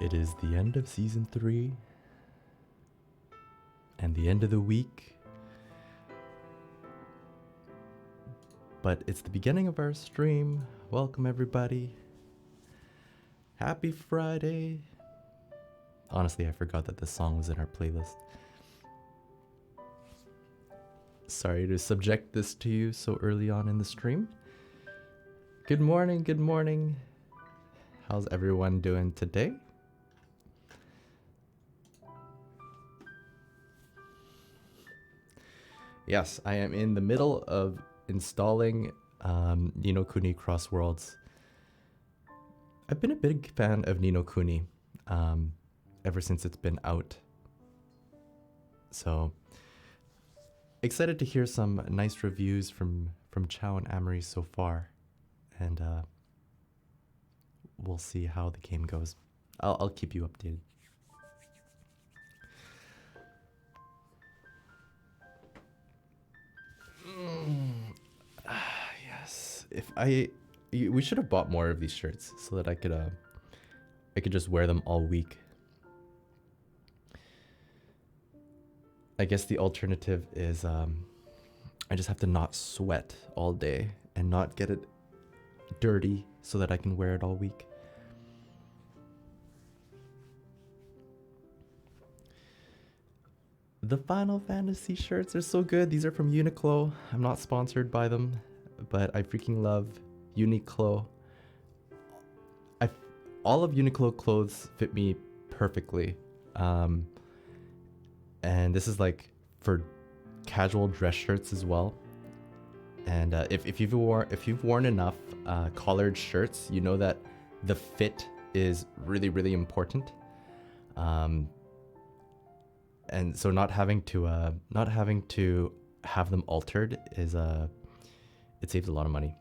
It is the end of season 3 and the end of the week, but it's the beginning of our stream. Welcome everybody. Happy Friday. Honestly, I forgot that this song was in our playlist. Sorry to subject this to you so early on in the stream. Good morning, good morning. How's everyone doing today? Yes, I am in the middle of installing Ni no Kuni Cross Worlds. I've been a big fan of Ni no Kuni ever since it's been out. So excited to hear some nice reviews from Chow and Amory so far, and we'll see how the game goes. I'll keep you updated. Yes, we should have bought more of these shirts so that I could just wear them all week. I guess the alternative is I just have to not sweat all day and not get it dirty so that I can wear it all week. The Final Fantasy shirts are so good. These are from Uniqlo. I'm not sponsored by them, but I freaking love Uniqlo. All of Uniqlo clothes fit me perfectly. And this is like for casual dress shirts as well. And if you've worn enough collared shirts, you know that the fit is really, really important. And so not having to have them altered is it saves a lot of money.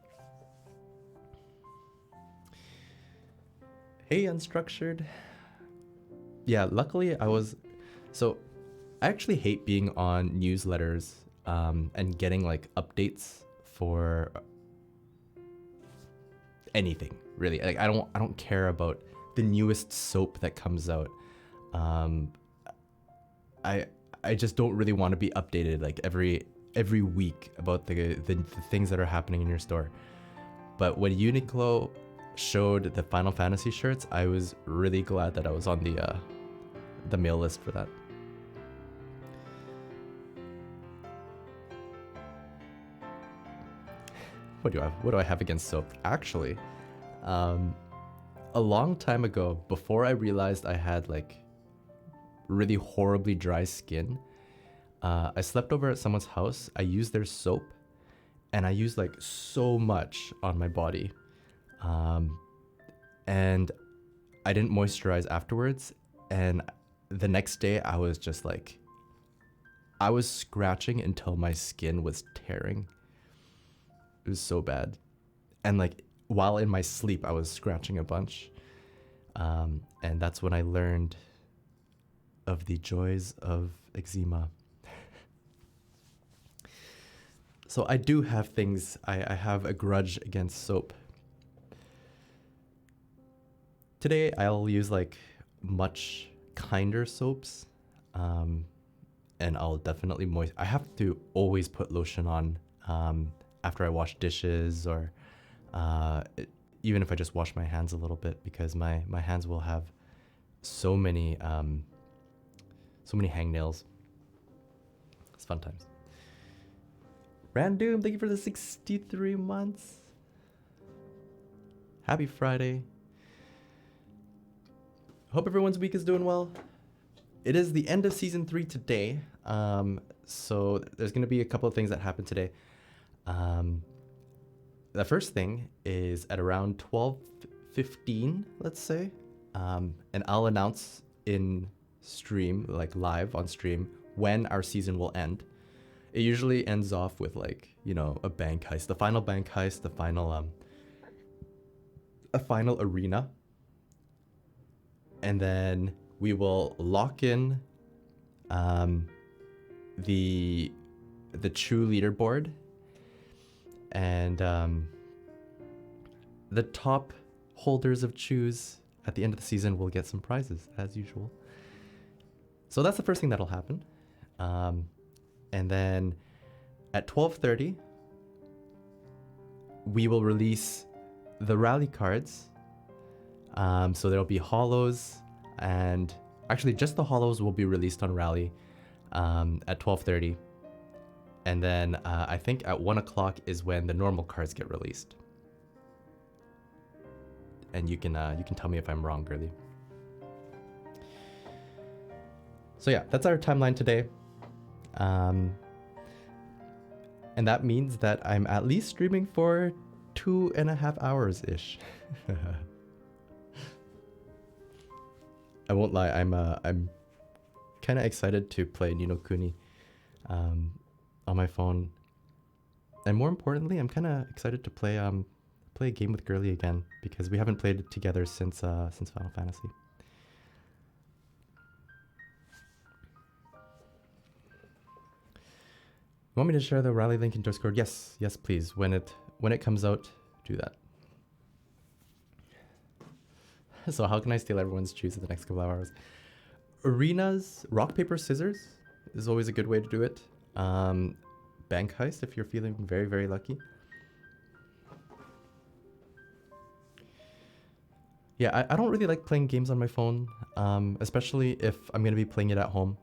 Hey, Unstructured. Yeah, luckily I actually hate being on newsletters and getting like updates for anything really. Like I don't care about the newest soap that comes out. I just don't really want to be updated like every week about the things that are happening in your store. But when Uniqlo showed the Final Fantasy shirts, I was really glad that I was on the mail list for that. What do I have against soap? Actually, a long time ago, before I realized I had like really horribly dry skin, I slept over at someone's house. I used their soap, and I used like so much on my body, and I didn't moisturize afterwards. And the next day, I was just like, I was scratching until my skin was tearing. It was so bad. And like while in my sleep, I was scratching a bunch. And that's when I learned of the joys of eczema. So I do have things, I have a grudge against soap. Today I'll use like much kinder soaps. And I'll definitely I have to always put lotion on after I wash dishes, or even if I just wash my hands a little bit, because my hands will have so many hangnails. It's fun times. Random, thank you for the 63 months. Happy Friday. Hope everyone's week is doing well. It is the end of season 3 today. So there's going to be a couple of things that happen today. The first thing is at around 12:15, let's say, and I'll announce in stream, like live on stream, when our season will end. It usually ends off with like, you know, a bank heist, the final bank heist, the final a final arena, and then we will lock in the Chew leaderboard, and the top holders of Chews at the end of the season, we'll get some prizes as usual. So that's the first thing that'll happen. And then at 12:30, we will release the rally cards. So there'll be holos, and actually just the holos will be released on rally at 12:30. And then I think at 1 o'clock is when the normal cards get released. And you can tell me if I'm wrong, girly. So yeah, that's our timeline today. And that means that I'm at least streaming for 2.5 hours-ish. I won't lie, I'm kind of excited to play Ni no Kuni on my phone. And more importantly, I'm kind of excited to play a game with Girly again, because we haven't played it together since Final Fantasy. You want me to share the rally link in Discord? Yes, please. When it comes out, do that. So how can I steal everyone's choose in the next couple of hours? Arenas, rock, paper, scissors is always a good way to do it. Bank heist if you're feeling very, very lucky. Yeah, I don't really like playing games on my phone, especially if I'm going to be playing it at home.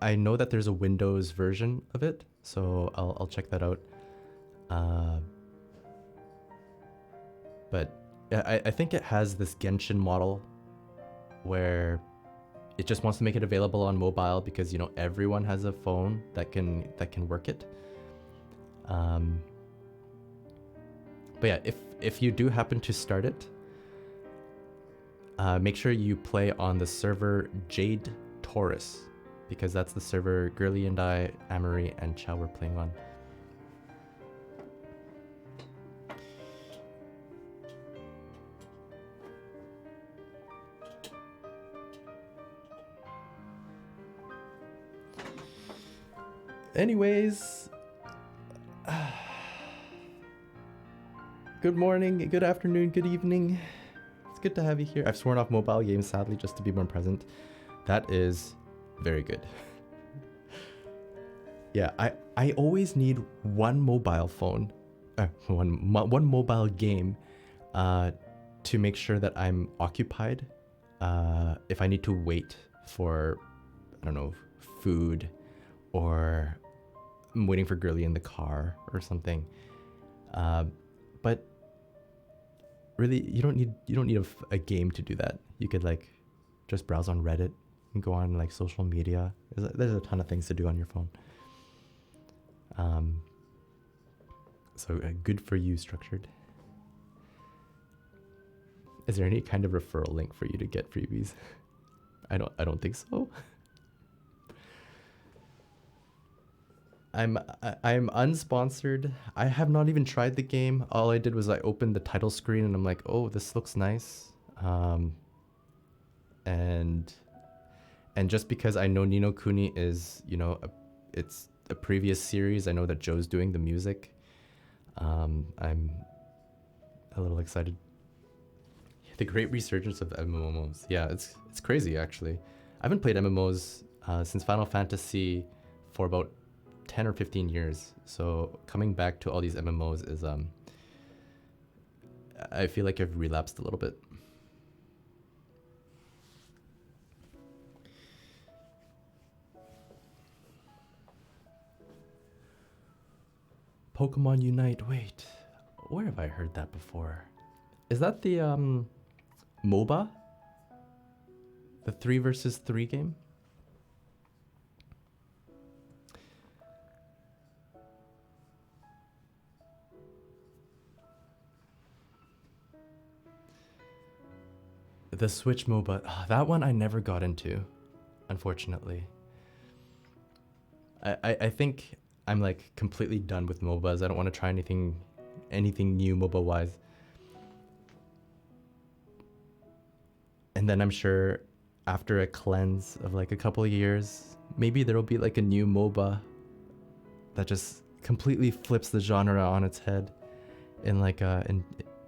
I know that there's a Windows version of it, so I'll check that out. But I think it has this Genshin model where it just wants to make it available on mobile because, you know, everyone has a phone that can work it. But yeah, if you do happen to start it, make sure you play on the server Jade Taurus, because that's the server Girly and I, Amory, and Chow were playing on. Anyways, good morning, good afternoon, good evening. It's good to have you here. I've sworn off mobile games, sadly, just to be more present. That is very good. Yeah, I always need one mobile phone, one mobile game, to make sure that I'm occupied. If I need to wait for, I don't know, food, or I'm waiting for Girly in the car or something. But really, you don't need a game to do that. You could like just browse on Reddit and go on like social media. There's a ton of things to do on your phone. So good for you, Structured. Is there any kind of referral link for you to get freebies? I don't think so. I'm unsponsored. I have not even tried the game. All I did was I opened the title screen and I'm like, oh, this looks nice. And just because I know Ni no Kuni is, you know, it's a previous series. I know that Joe's doing the music. I'm a little excited. The great resurgence of MMOs. Yeah, it's crazy actually. I haven't played MMOs since Final Fantasy for about 10 or 15 years. So coming back to all these MMOs is I feel like I've relapsed a little bit. Pokemon Unite. Wait, where have I heard that before? Is that the MOBA? The 3 versus 3 game? The Switch MOBA. That one I never got into, unfortunately. I think I'm like completely done with MOBAs. I don't want to try anything new MOBA wise. And then I'm sure after a cleanse of like a couple of years, maybe there'll be like a new MOBA that just completely flips the genre on its head in like in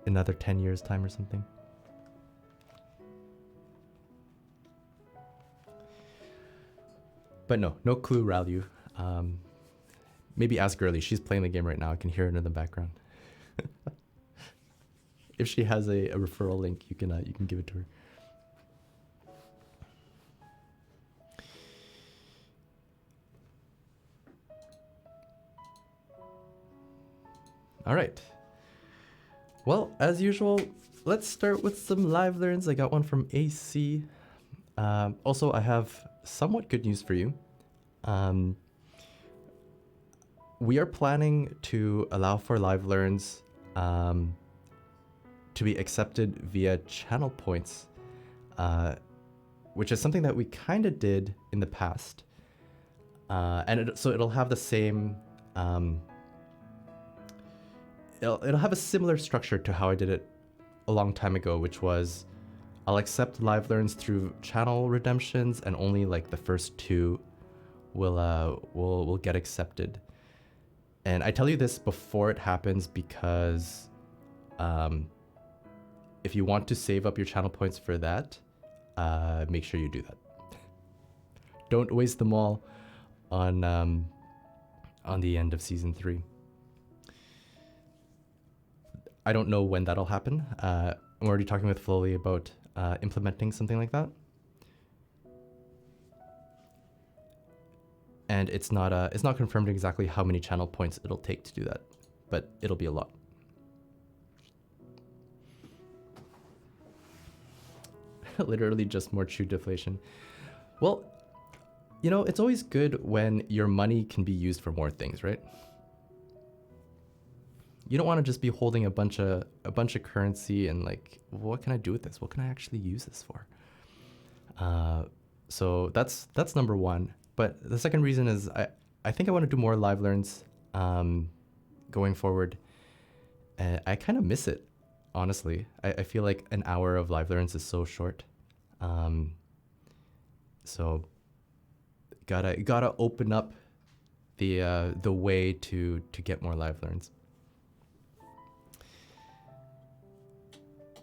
another 10 years time or something. But no clue value. Maybe ask Girly. She's playing the game right now. I can hear it in the background. If she has a referral link, you can give it to her. All right. Well, as usual, let's start with some live learns. I got one from AC. Also, I have somewhat good news for you. We are planning to allow for live learns to be accepted via channel points, which is something that we kind of did in the past. So it'll have the same, it'll have a similar structure to how I did it a long time ago, which was I'll accept live learns through channel redemptions, and only like the first two will get accepted. And I tell you this before it happens because if you want to save up your channel points for that, make sure you do that. Don't waste them all on the end of season 3. I don't know when that'll happen. I'm already talking with Flowly about implementing something like that. And it's not confirmed exactly how many channel points it'll take to do that, but it'll be a lot. Literally just more chew deflation. Well, you know, it's always good when your money can be used for more things, right? You don't want to just be holding a bunch of currency and like, what can I do with this? What can I actually use this for? So that's number one. But the second reason is I think I want to do more live learns going forward. I kind of miss it, honestly. I feel like an hour of live learns is so short. So gotta open up the way to get more live learns.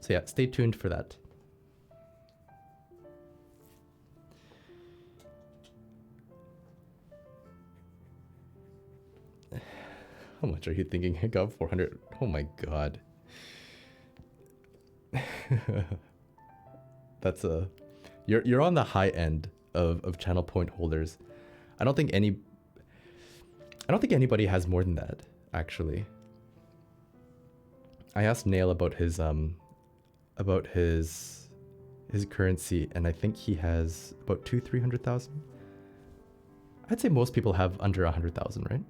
So yeah, stay tuned for that. How much are you thinking? I got 400. Oh my god. That's you're on the high end of channel point holders. I don't think anybody has more than that, actually. I asked Nail about his currency, and I think he has about 200,000-300,000. I'd say most people have under 100,000, right?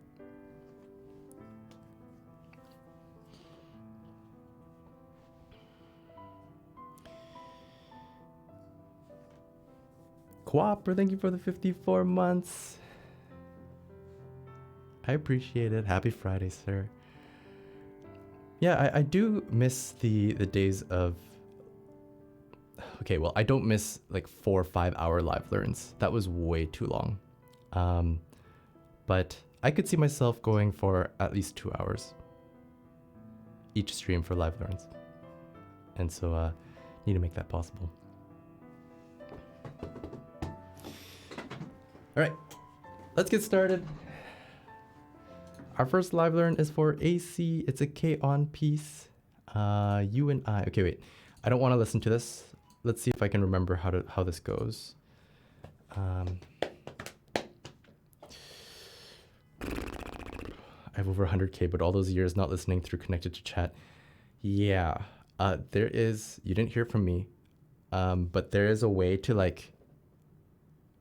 Quapper, thank you for the 54 months. I appreciate it. Happy Friday, sir. Yeah, I do miss the days of... Okay, well, I don't miss like 4 or 5 hour live learns. That was way too long. But I could see myself going for at least 2 hours each stream for live learns. And so need to make that possible. All right, let's get started. Our first live learn is for AC. It's a K on piece. You and I. Okay, wait. I don't want to listen to this. Let's see if I can remember how this goes. I have over 100K, but all those years not listening through connected to chat. Yeah, there is. You didn't hear from me, but there is a way to like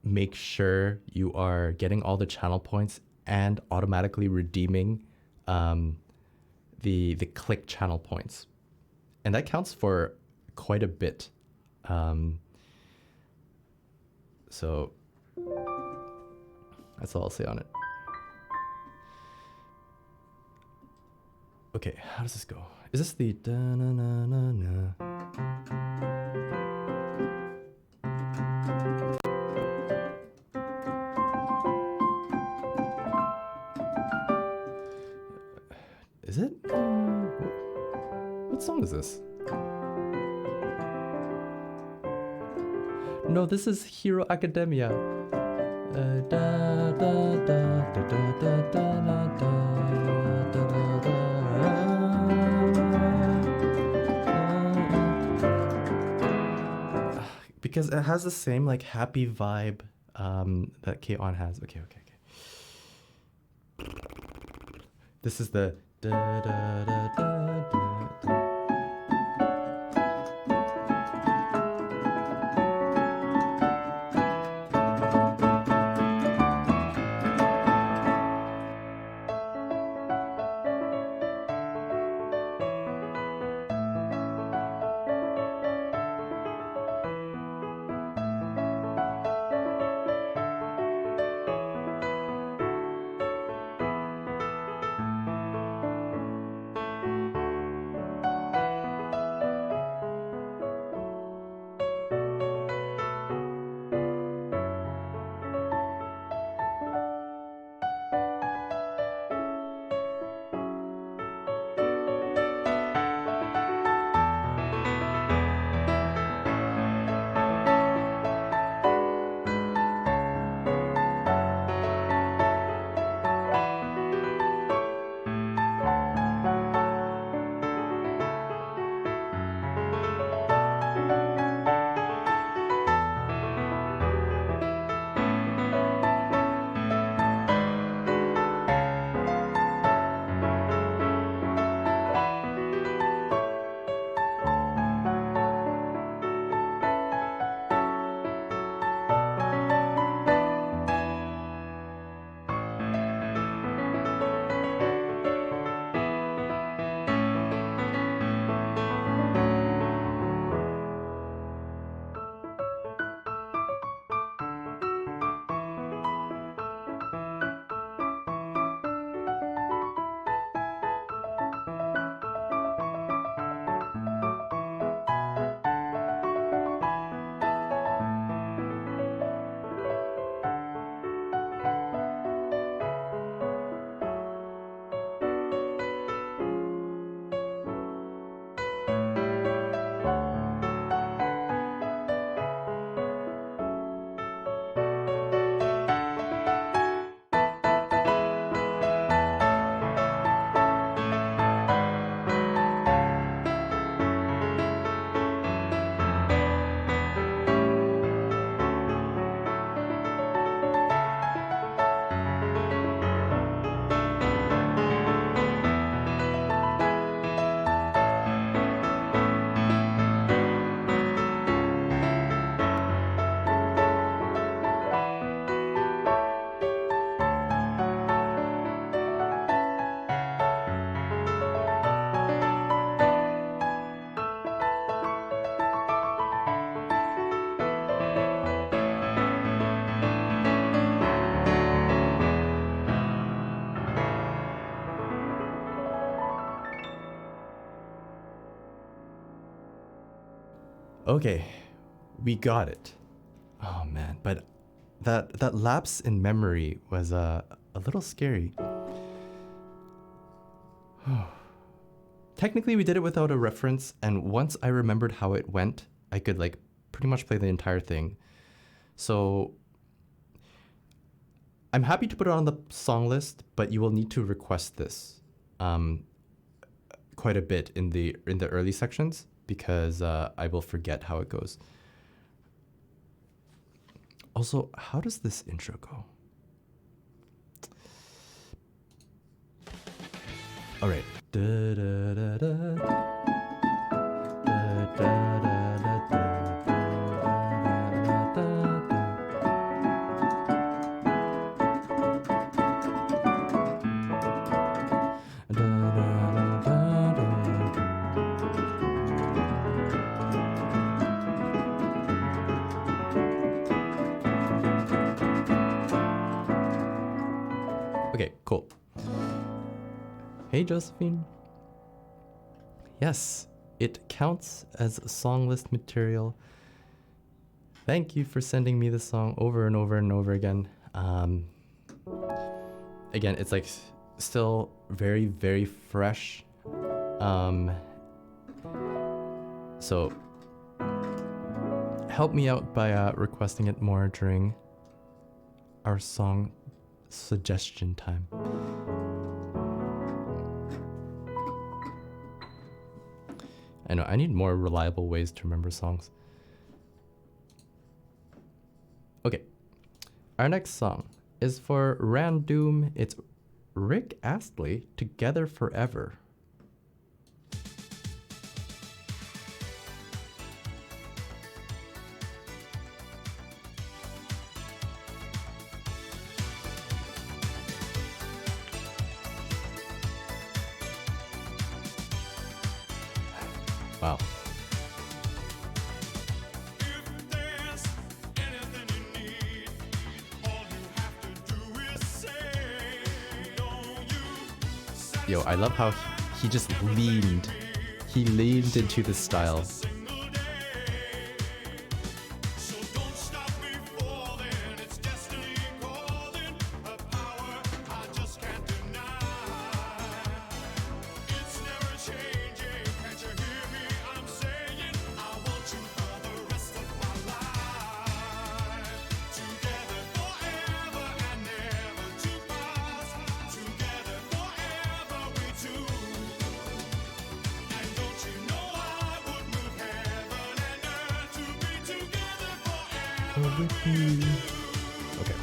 make sure you are getting all the channel points and automatically redeeming the click channel points. And that counts for quite a bit. So that's all I'll say on it. Okay, how does this go? Is this the da-na-na-na-na? Is it? What song is this? No, this is Hero Academia. Because it has the same like happy vibe that K-On has. Okay. This is the da da da da da. Okay, we got it. Oh man, but that lapse in memory was a little scary. Technically, we did it without a reference, and once I remembered how it went, I could like pretty much play the entire thing. So I'm happy to put it on the song list, but you will need to request this quite a bit in the early sections because I will forget how it goes. Also, how does this intro go? All right. Da, da, da, da. Da, da, da, da, da. Okay, cool. Hey, Josephine. Yes, it counts as song list material. Thank you for sending me the song over and over and over again. Again, it's like still very, very fresh. So help me out by requesting it more during our song suggestion time. I know, I need more reliable ways to remember songs. Okay, our next song is for Randoom. It's Rick Astley, Together Forever. Wow. Yo, I love how he just leaned. He leaned into the style. With you. Okay.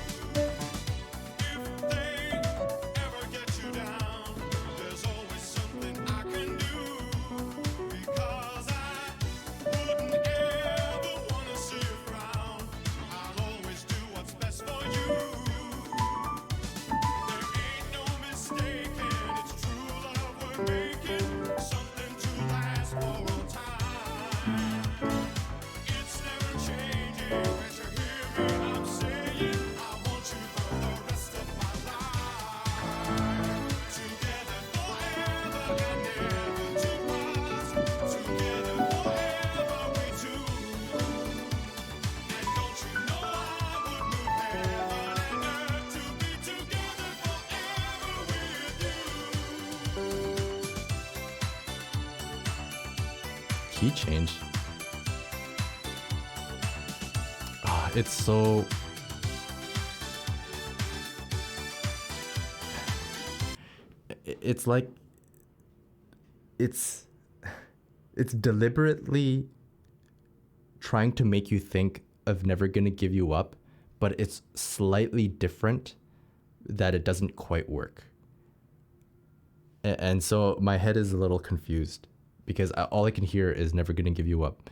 Key change. It's so... It's like... It's deliberately trying to make you think of Never Gonna Give You Up, but it's slightly different that it doesn't quite work. And so my head is a little confused because all I can hear is Never Gonna Give You Up.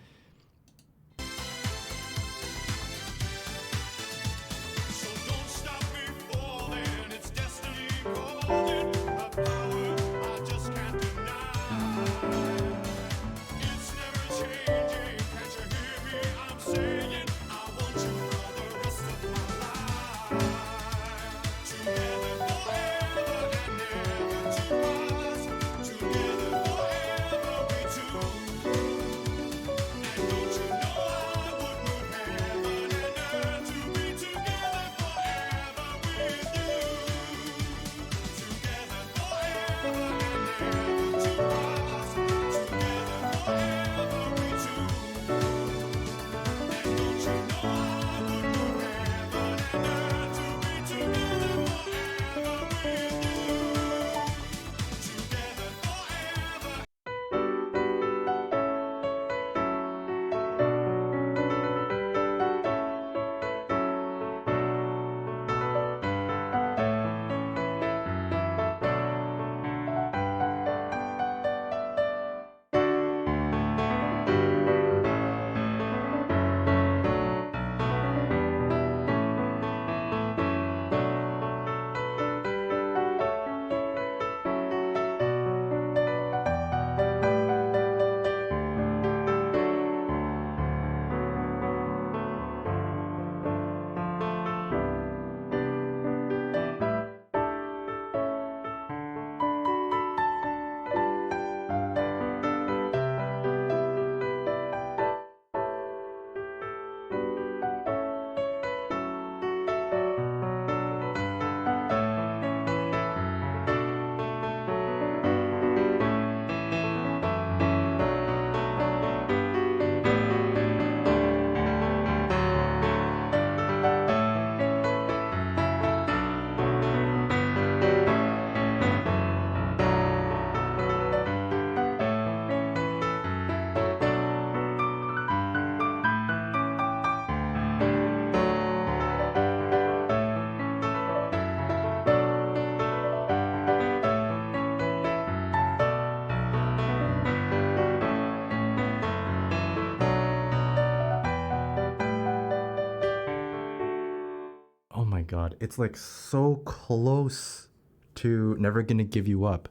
god, it's like so close to Never Gonna Give You Up.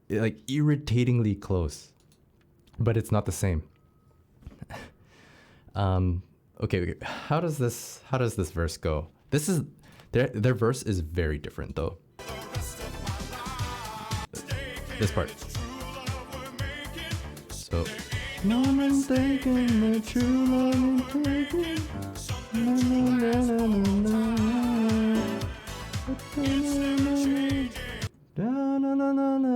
Like irritatingly close. But it's not the same. Okay, how does this verse go? This is their verse is very different though. This part. So no one's taking the true love and taking. Na, na, na, na, na, na, na, na, na.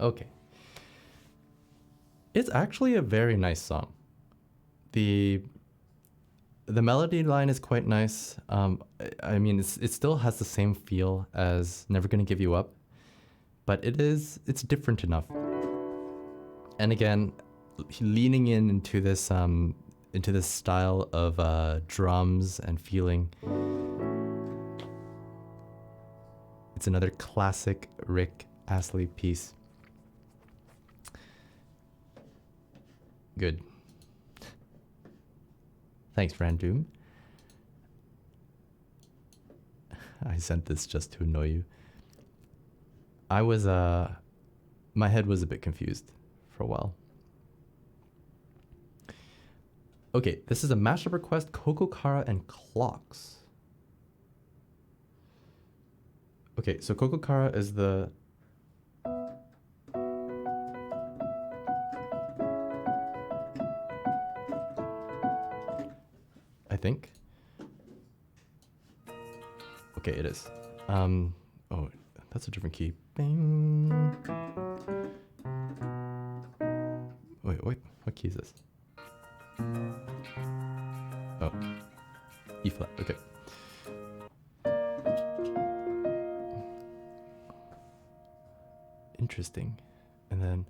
Okay. It's actually a very nice song. The melody line is quite nice. I mean, it still has the same feel as Never Gonna Give You Up, but it's different enough. And again, leaning into this style of drums and feeling. It's another classic Rick Astley piece. Good. Thanks, Random. I sent this just to annoy you. I was, my head was a bit confused for a while. Okay, this is a mashup request, Coco Cara and Clocks. Okay, so Coco Cara is the... I think. Okay, it is. Oh, that's a different key. Bing. Wait, what key is this? Oh, E flat, okay. Interesting. And then...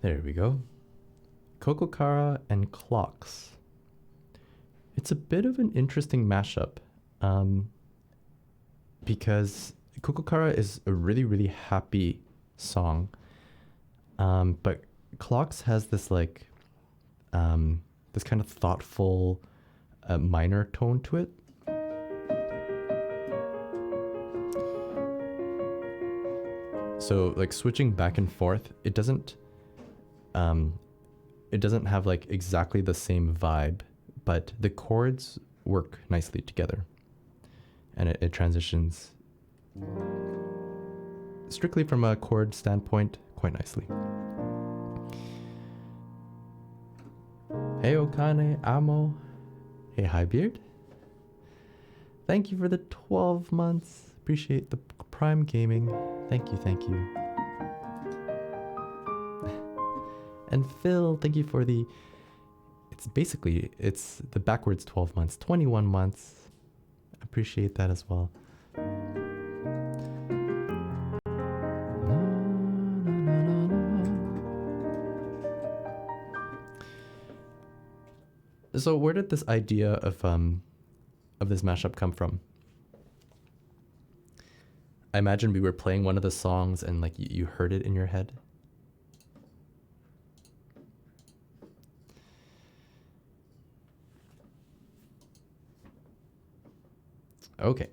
There we go. Kokokara and Clocks. It's a bit of an interesting mashup, because Kokokara is a really, really happy song, but Clocks has this like this kind of thoughtful minor tone to it. So like switching back and forth, it doesn't have like exactly the same vibe, but the chords work nicely together, and it transitions strictly from a chord standpoint quite nicely. Hey Okane Amo. Hey Highbeard. Thank you for the 12 months. Appreciate the Prime Gaming. Thank you, thank you. And Phil, thank you for the... It's the backwards 12 months, 21 months. Appreciate that as well. So where did this idea of this mashup come from? I imagine we were playing one of the songs and like you heard it in your head. Okay.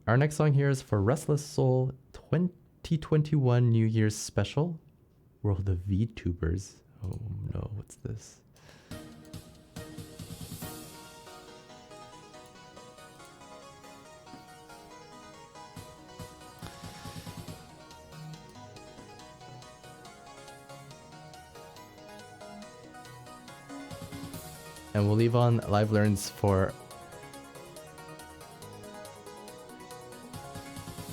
Our next song here is for Restless Soul 2021 New Year's Special. World of VTubers. Oh no, what's this? And we'll leave on Live Learns for...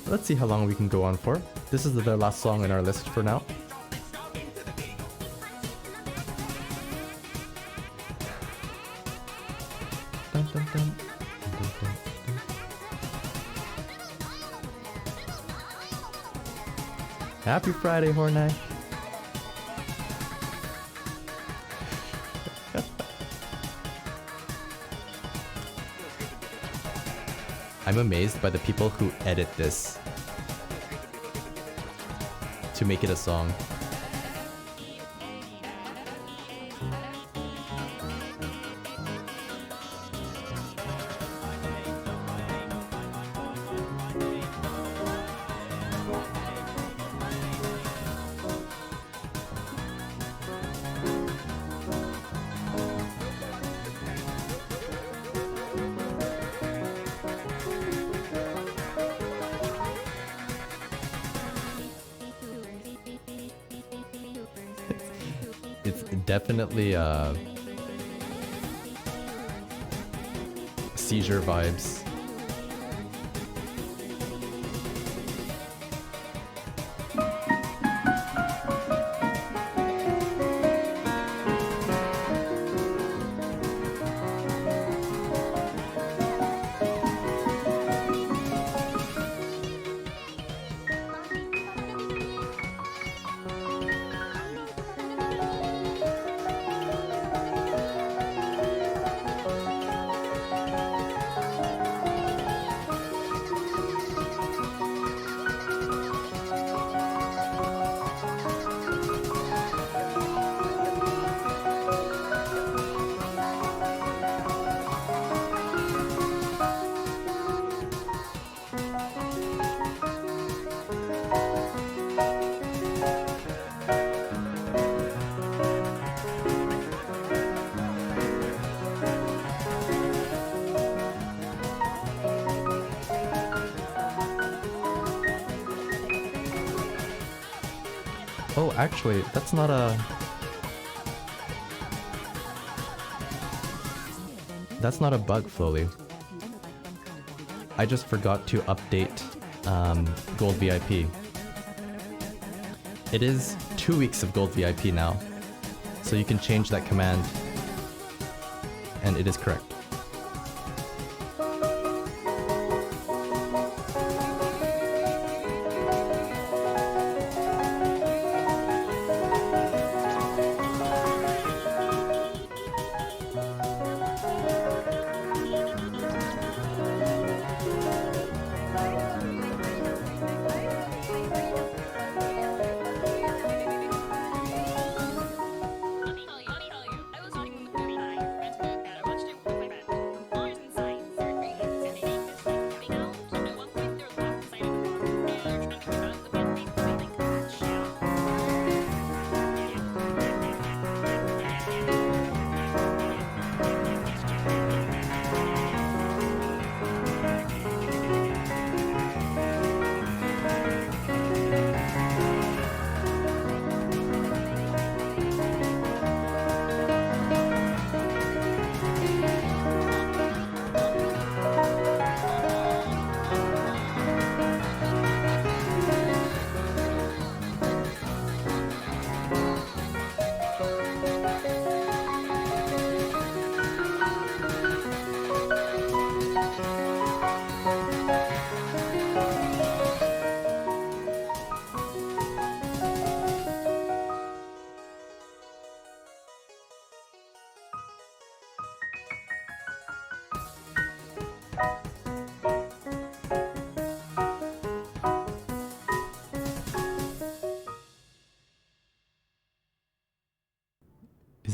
Let's see how long we can go on for. This is the last song in our list for now. Dun, dun, dun. Dun, dun, dun. Happy Friday, Horneye. I'm amazed by the people who edit this to make it a song. It's definitely seizure vibes. Oh, actually, that's not a... That's not a bug, Flowly. I just forgot to update Gold VIP. It is 2 weeks of Gold VIP now, so you can change that command, and it is correct.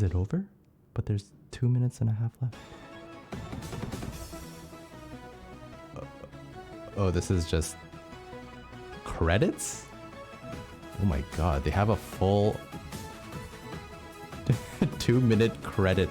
it over? But there's 2 minutes and a half left. Oh, this is just credits? Oh my god, they have a full 2-minute credit.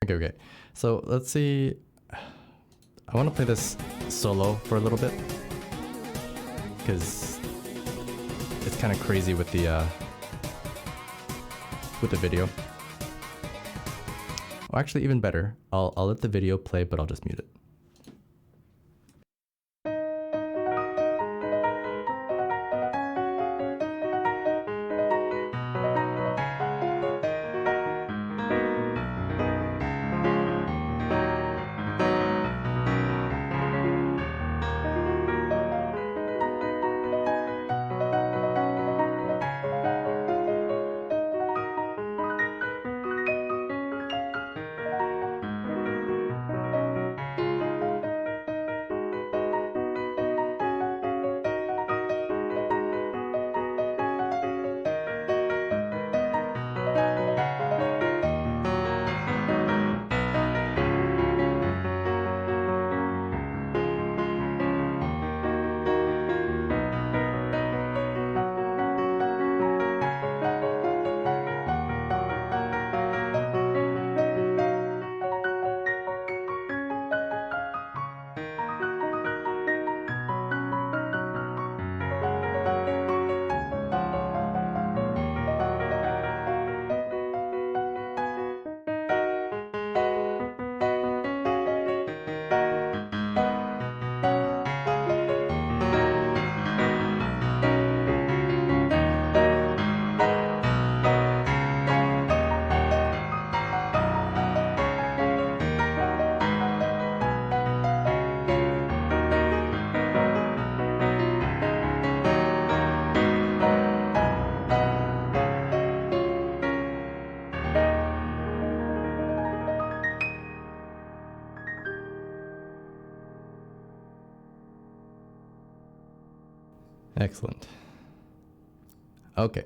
Okay. So let's see. I want to play this solo for a little bit because it's kind of crazy with the video. Well, actually, even better. I'll let the video play, but I'll just mute it. Excellent. Okay.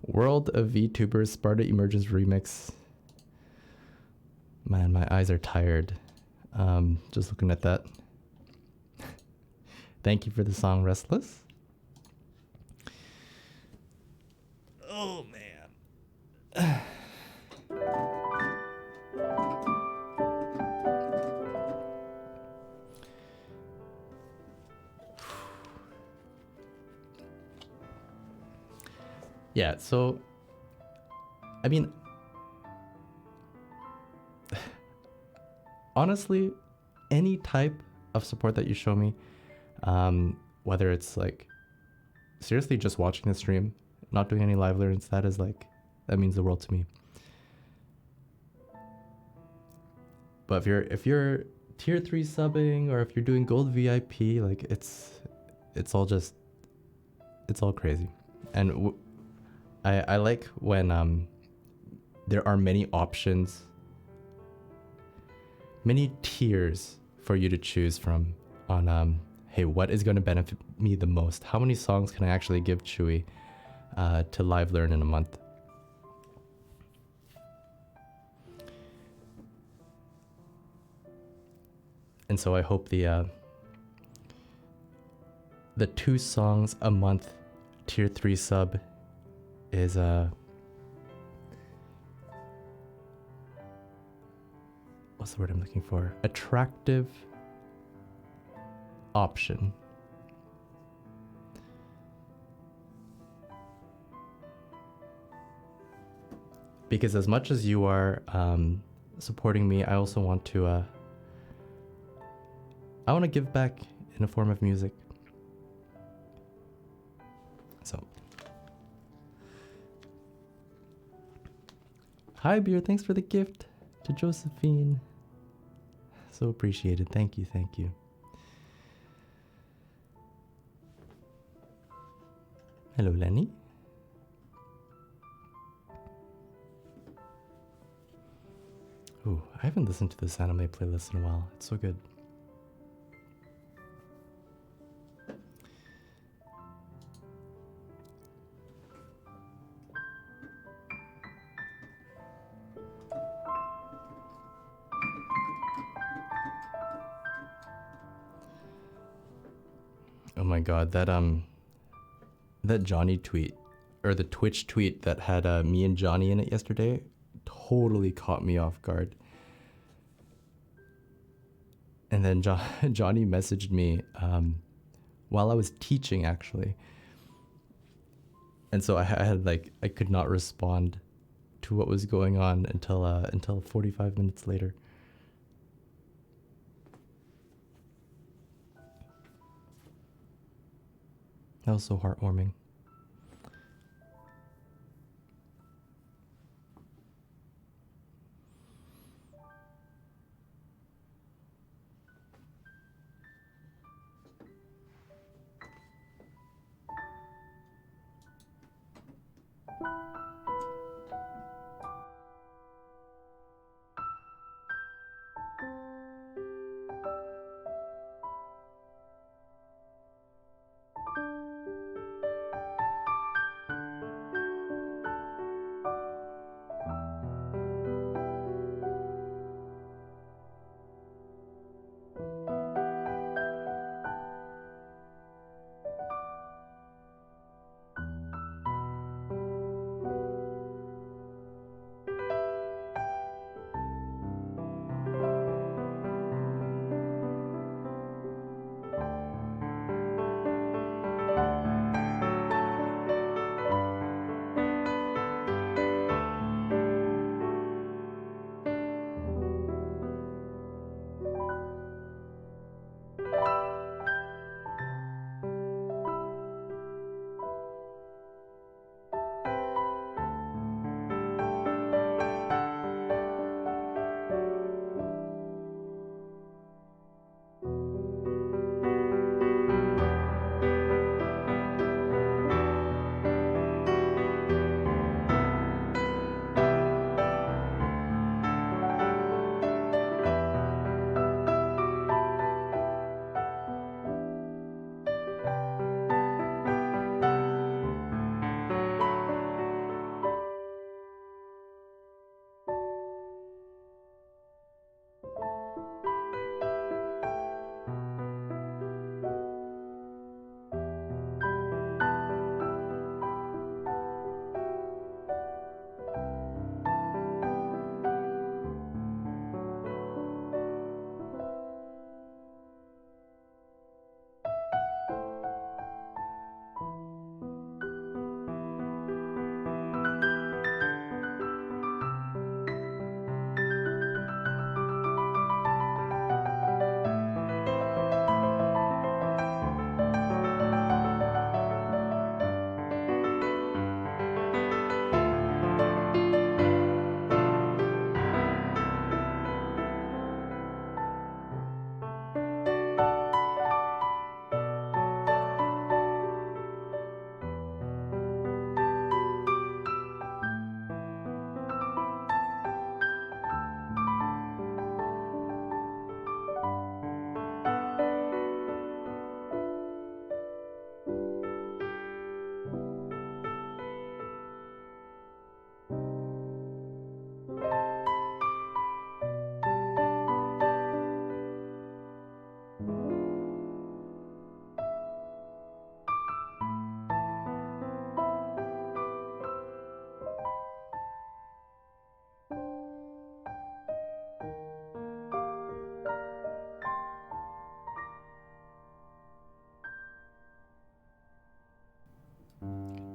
World of VTubers Sparta Emergence Remix. Man, my eyes are tired. Just looking at that. Thank you for the song Restless. Oh, man. Yeah, so, I mean, honestly, any type of support that you show me, whether it's like seriously just watching the stream, not doing any live learns, that means the world to me. But if you're tier 3 subbing, or if you're doing gold VIP, like it's all crazy. And I like when there are many options, many tiers for you to choose from on hey, what is going to benefit me the most? How many songs can I actually give Chewie to live learn in a month? And so I hope the 2 songs a month tier 3 sub is what's the word I'm looking for? Attractive option. Because as much as you are supporting me, I also want to give back in a form of music. So, hi Beer, thanks for the gift to Josephine. So appreciated. Thank you, thank you. Hello, Lenny. Ooh, I haven't listened to this anime playlist in a while. It's so good. Oh my god, that Johnny tweet, or the Twitch tweet that had me and Johnny in it yesterday, totally caught me off guard. And then Johnny messaged me while I was teaching, actually. And so I had I could not respond to what was going on until 45 minutes later. That was so heartwarming.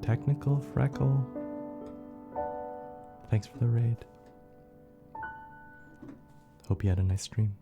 Technical Freckle. Thanks for the raid. Hope you had a nice stream.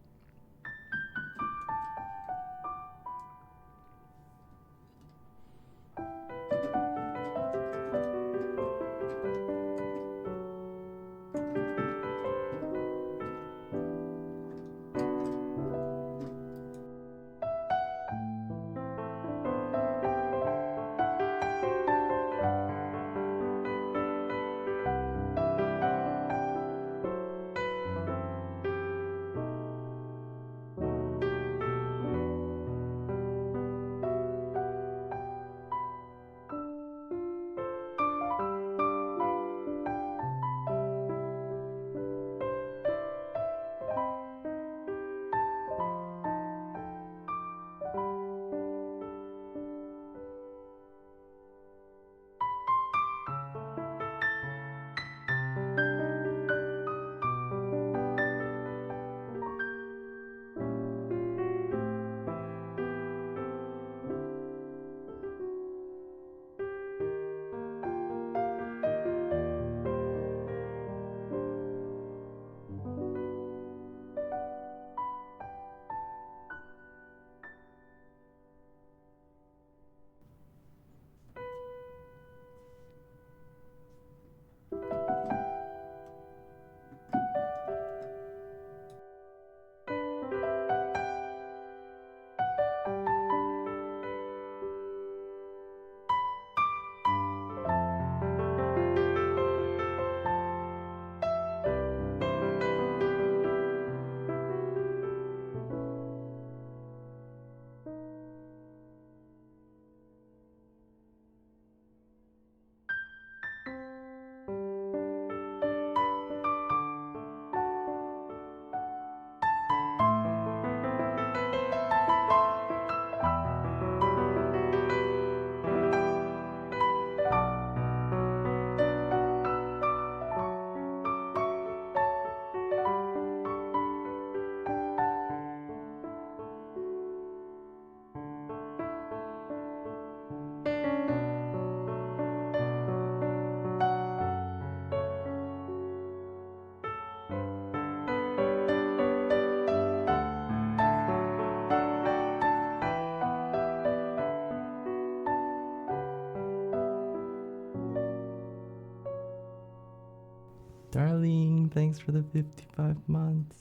Darling, thanks for the 55 months.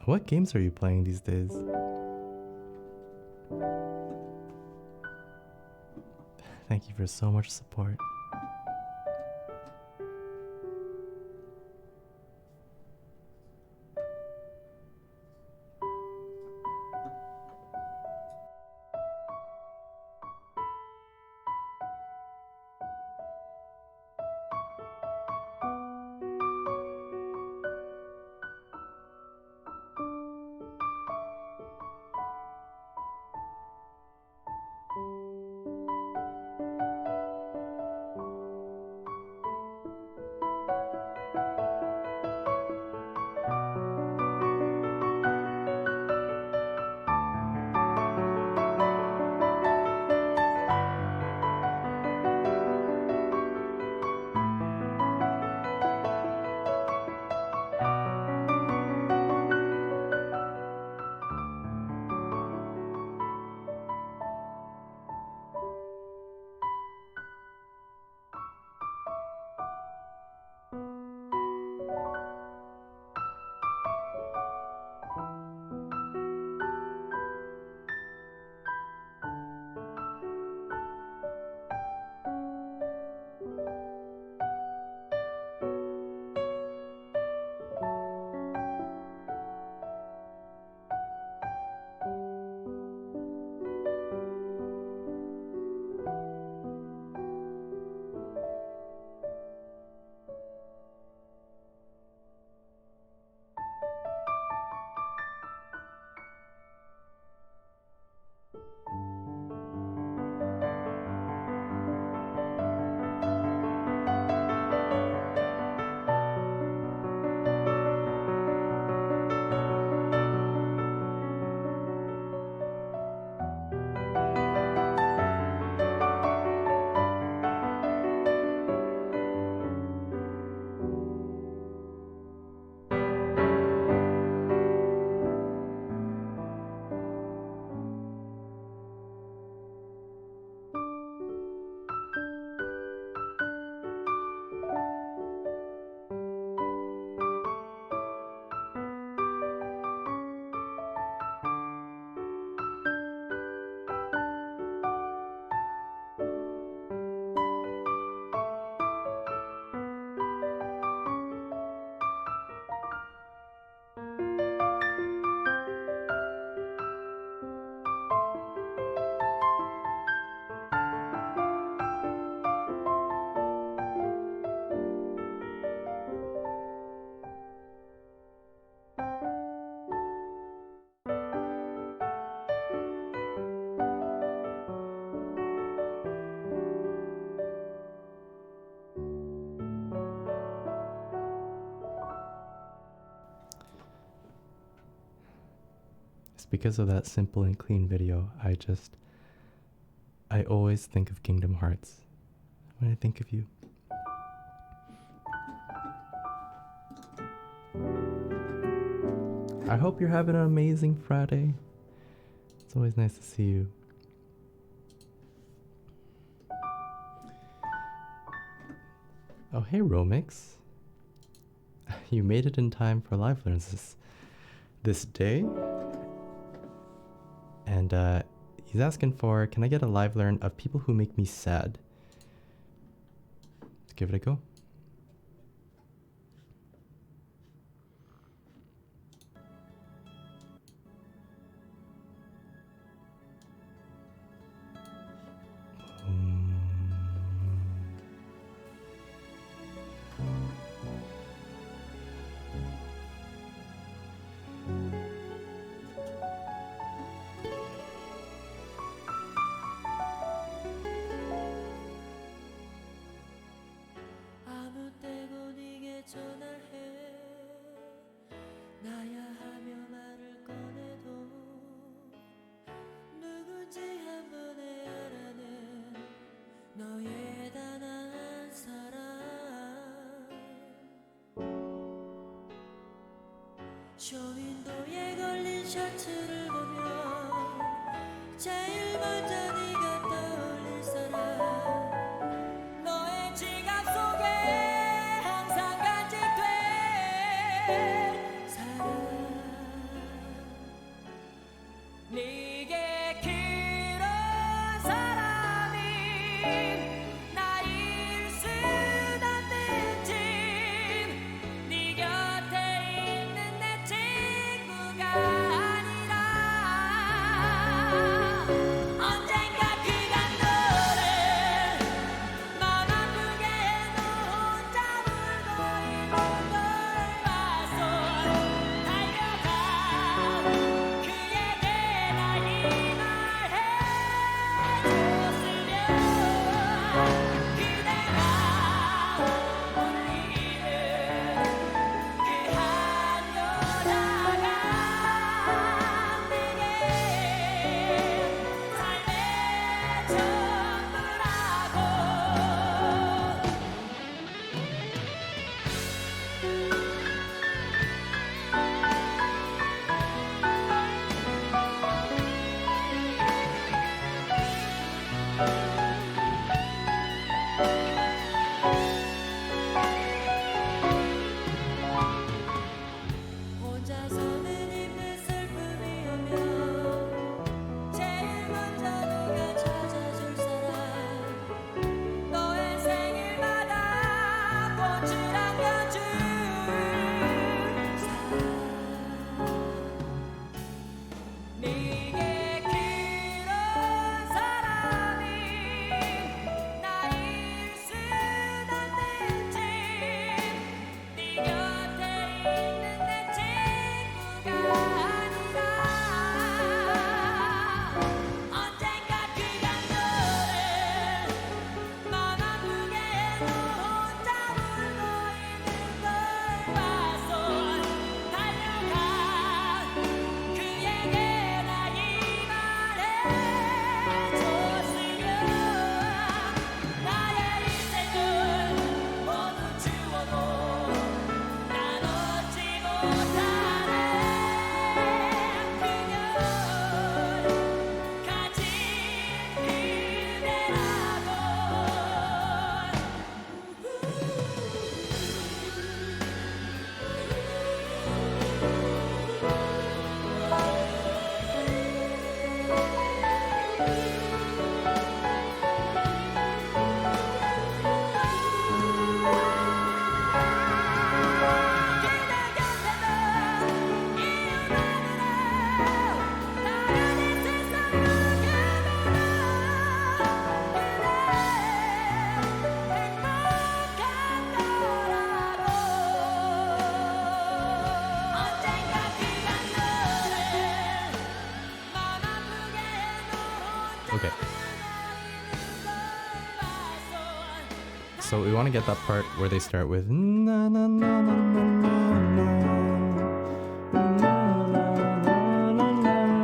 What games are you playing these days? Thank you for so much support. It's because of that simple and clean video. I always think of Kingdom Hearts when I think of you. I hope you're having an amazing Friday. It's always nice to see you. Oh, hey, Romix. You made it in time for live learns this day. And he's asking for, can I get a live learn of people who make me sad? Let's give it a go. 쇼윈도에 걸린 셔츠를 보면 제일 먼저 네가 떠올릴 사람 너의 지갑 속에 항상 간직될 사람 네게 그런 사람이 나일 순 없는지 네 곁에 있는 내 친구가 아니라 언젠가 그간 너를 맘 아프게 너 혼자 울고 있는 걸 봐서 달려가 그에게 나 이 말해줬으면 그대가 울리는 그 한 여자가 내게 삶의 전부라고 혼자서는 힘든 슬픔이 오면 제일 먼저 네가 찾아줄 사람 너의 생일마다 꽃을 안겨줄 사람 네게 그런 사람이 나일 순 없는지 네 곁에 있는 내 친구가 아니라 언젠가 그간 너를 맘 아프게 너 혼자 울고 있는 걸 봐서 달려가 그에게 나 이 말해줬으면 나의 인생을 모두 지워도 난 얻지 못하는 그녀를 가진 그대라고 Okay. So we want to get that part where they start with na na na na na na na na na na na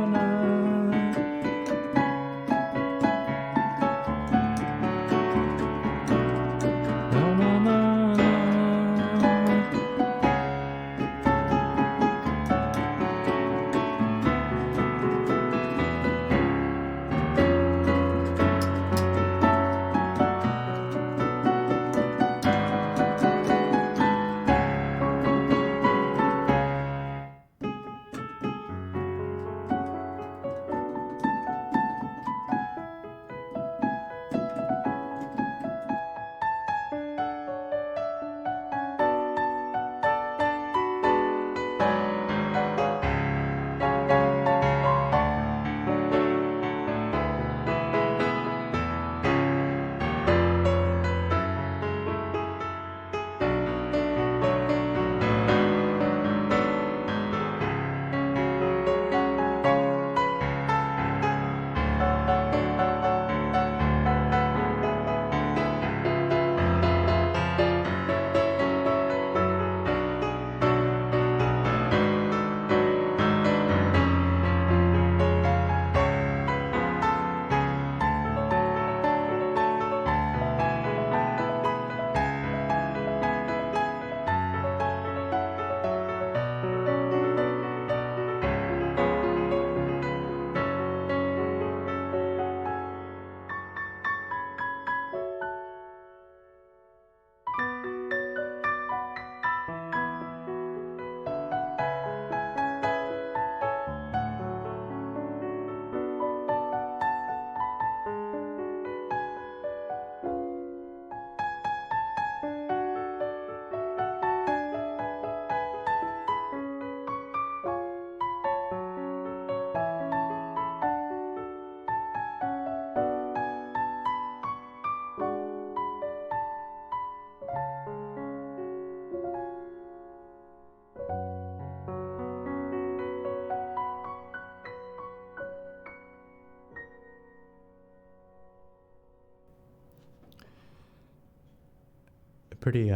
pretty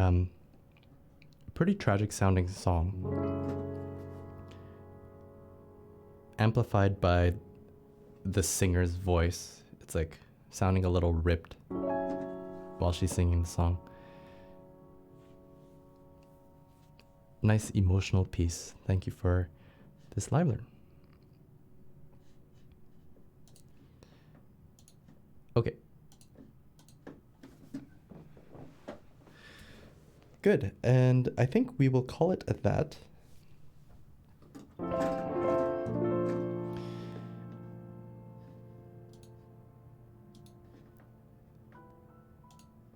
tragic sounding song, amplified by the singer's voice. It's like sounding a little ripped while she's singing the song. Nice emotional piece. Thank you for this live learn. Okay. Good, and I think we will call it at that.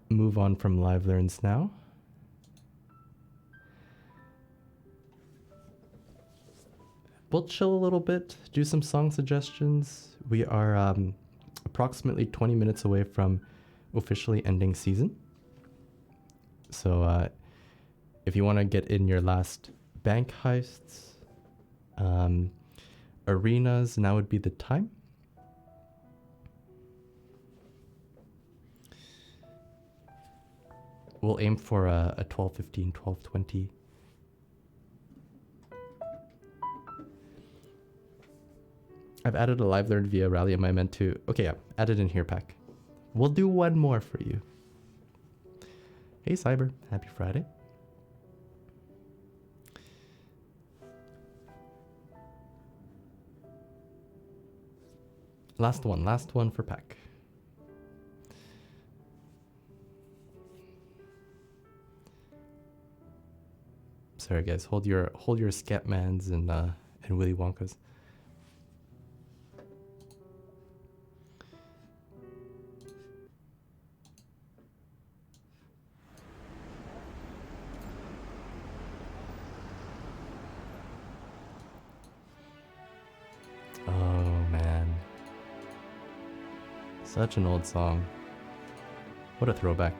Move on from live learns now. We'll chill a little bit, do some song suggestions. We are approximately 20 minutes away from officially ending season. So if you want to get in your last bank heists, arenas, now would be the time. We'll aim for a 12:15, 12:20. I've added a live learn via Rally. Am I meant to? Okay, yeah, add it in here, Pack. We'll do one more for you. Hey, Cyber. Happy Friday. Last one for Pack. Sorry, guys. Hold your Scatmans and Willy Wonkas. Such an old song. What a throwback.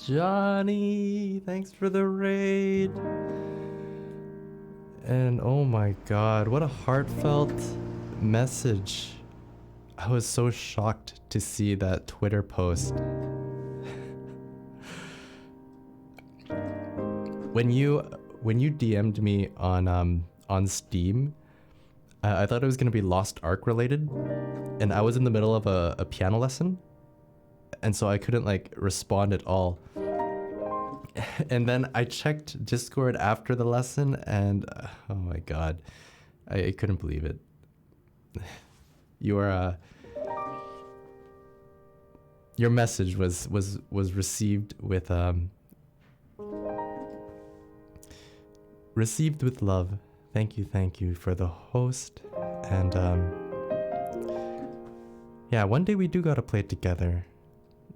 Johnny, thanks for the raid. And oh my god, what a heartfelt message. I was so shocked to see that Twitter post. When you DM'd me on Steam, I thought it was gonna be Lost Ark related, and I was in the middle of a piano lesson, and so I couldn't like respond at all. And then I checked Discord after the lesson, and oh my god, I couldn't believe it. Your message was received with received with love. Thank you for the host, and yeah, one day we do gotta play it together,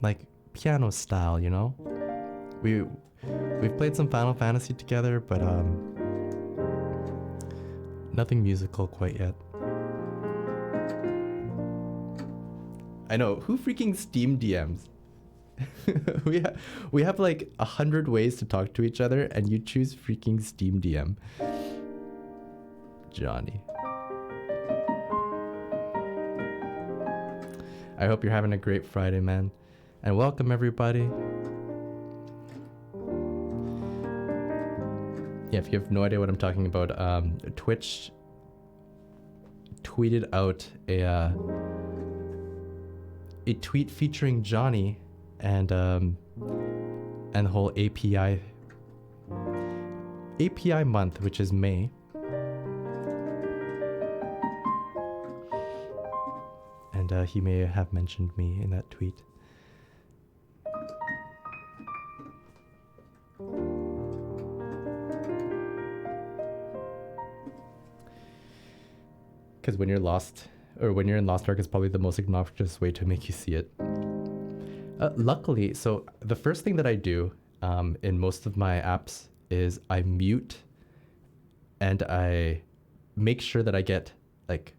like piano style, you know. We've played some Final Fantasy together, but nothing musical quite yet. I know, who freaking Steam DMs? we have like 100 ways to talk to each other, and you choose freaking Steam DM. Johnny. I hope you're having a great Friday, man. And welcome everybody. Yeah, if you have no idea what I'm talking about, Twitch tweeted out a tweet featuring Johnny and the whole API month, which is May. And he may have mentioned me in that tweet. Because when you're lost, or when you're in Lost Ark, it's probably the most obnoxious way to make you see it. Luckily, so the first thing that I do in most of my apps is I mute and I make sure that I get like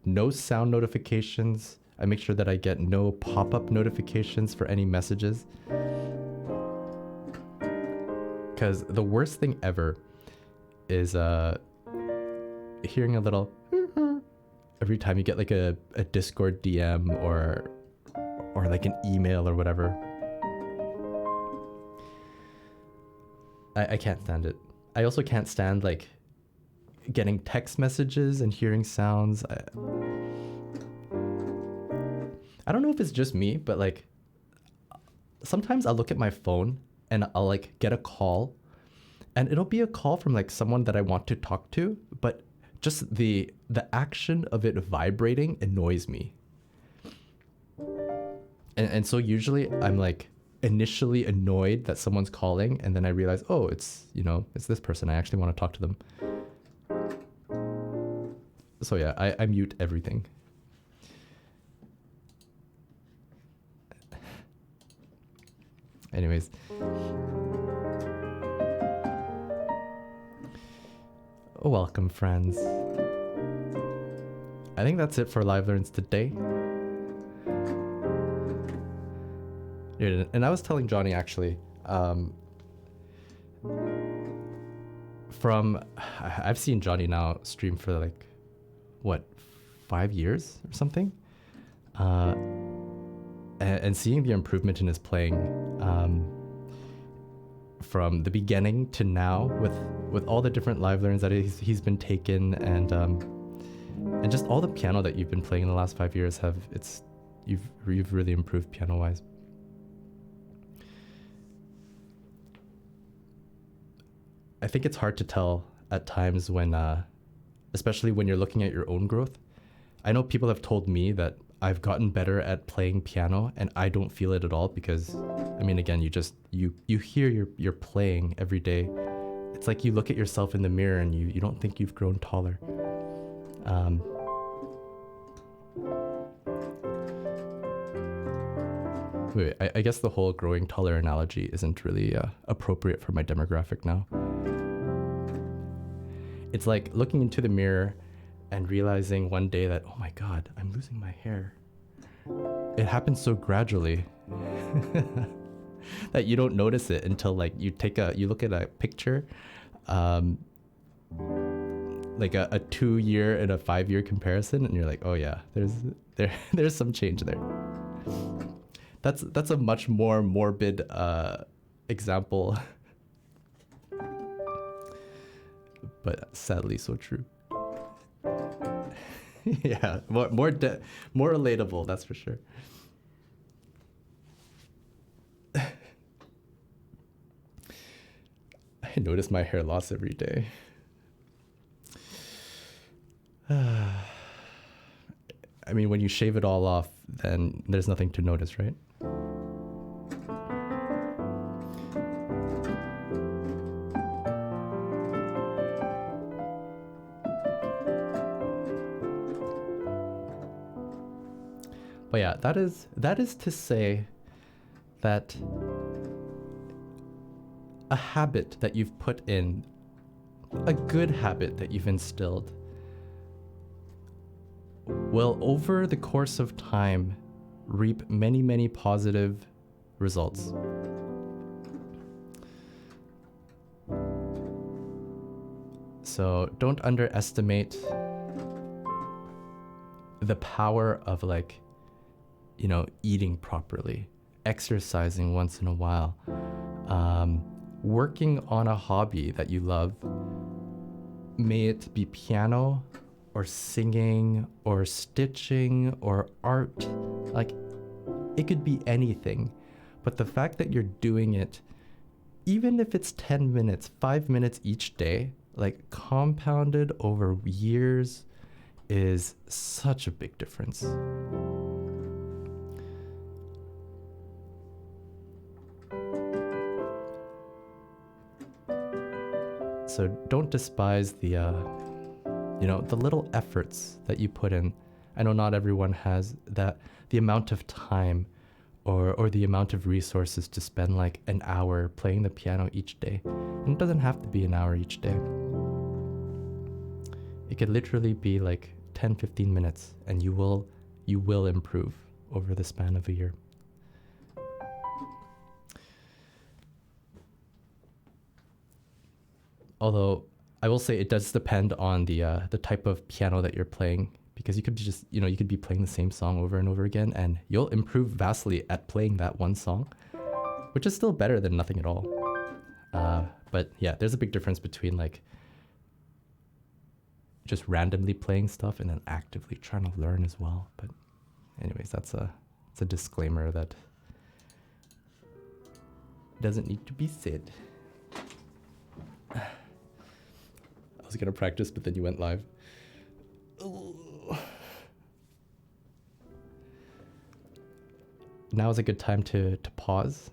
no sound notifications. I make sure that I get no pop-up notifications for any messages. Because the worst thing ever is hearing a little every time you get like a Discord DM or like an email or whatever. I can't stand it. I also can't stand like getting text messages and hearing sounds. I don't know if it's just me, but like sometimes I'll look at my phone and I'll like get a call, and it'll be a call from like someone that I want to talk to, but just the action of it vibrating annoys me. And so usually I'm like initially annoyed that someone's calling, and then I realize, oh, it's, you know, it's this person. I actually want to talk to them. So yeah, I mute everything. Anyways. Welcome, friends. I think that's it for Live Learns today. And I was telling Johnny actually, I've seen Johnny now stream for like, what, 5 years or something? And seeing the improvement in his playing from the beginning to now with all the different live learns that he's been taken, and just all the piano that you've been playing in the last 5 years, you've really improved piano wise. I think it's hard to tell at times when, especially when you're looking at your own growth. I know people have told me that I've gotten better at playing piano, and I don't feel it at all because, I mean, again, you hear your playing every day. It's like you look at yourself in the mirror and you don't think you've grown taller. Wait, I guess the whole growing taller analogy isn't really appropriate for my demographic now. It's like looking into the mirror and realizing one day that, oh my god, I'm losing my hair. It happens so gradually. that you don't notice it until like you look at a picture, um, like a 2 year and a 5 year comparison, and you're like, oh yeah, there's some change there. That's a much more morbid example, but sadly so true. Yeah, more relatable, that's for sure. I notice my hair loss every day. I mean, when you shave it all off, then there's nothing to notice, right? But yeah, that is to say that a habit that you've put in, a good habit that you've instilled, will over the course of time reap many, many positive results. So don't underestimate the power of, like, you know, eating properly, exercising once in a while, working on a hobby that you love, may it be piano or singing or stitching or art. Like, it could be anything, but the fact that you're doing it, even if it's 10 minutes, 5 minutes each day, like compounded over years, is such a big difference. So don't despise the, you know, the little efforts that you put in. I know not everyone has that, the amount of time or the amount of resources to spend like an hour playing the piano each day. And it doesn't have to be an hour each day. It could literally be like 10, 15 minutes, and you will improve over the span of a year. Although I will say it does depend on the type of piano that you're playing, because you could just, you know, you could be playing the same song over and over again, and you'll improve vastly at playing that one song, which is still better than nothing at all. But yeah, there's a big difference between like just randomly playing stuff and then actively trying to learn as well. But anyways, it's a disclaimer that doesn't need to be said. I was gonna practice, but then you went live. Now is a good time to pause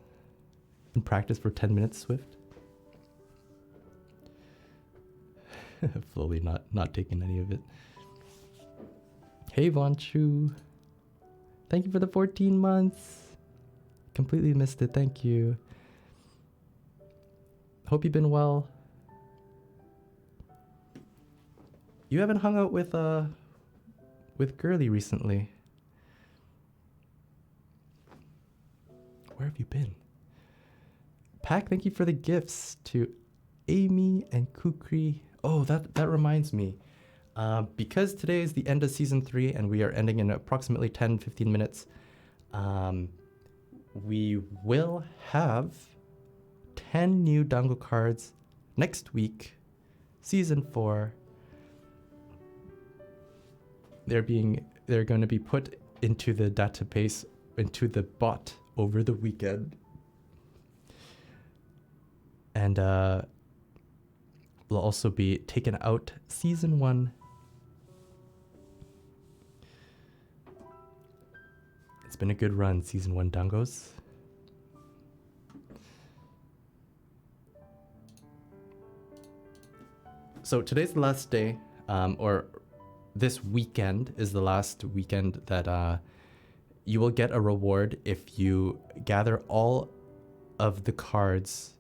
and practice for 10 minutes, Swift. Fully not taking any of it. Hey Von Chu, thank you for the 14 months. Completely missed it, thank you. Hope you've been well. You haven't hung out with Girly recently. Where have you been? Pack, thank you for the gifts to Amy and Kukri. Oh, that reminds me. Because today is the end of season 3 and we are ending in approximately 10-15 minutes, we will have 10 new Dango cards next week, season 4. They're going to be put into the database, into the bot over the weekend. And will also be taken out season 1. It's been a good run, season 1 Dangos. So today's the last day, or this weekend is the last weekend that you will get a reward if you gather all of the cards.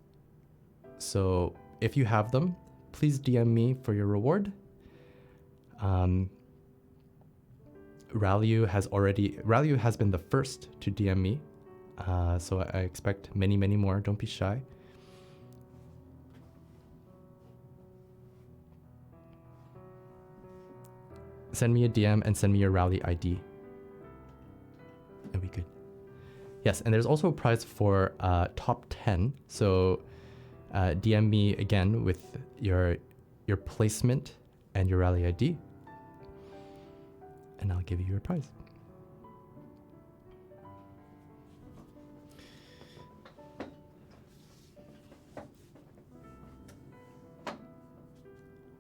So if you have them, please DM me for your reward. Ralliu has been the first to DM me So I expect many, many more. Don't be shy. Send me a DM and send me your rally ID. And we good. Yes, and there's also a prize for top 10. So DM me again with your placement and your rally ID, and I'll give you your prize.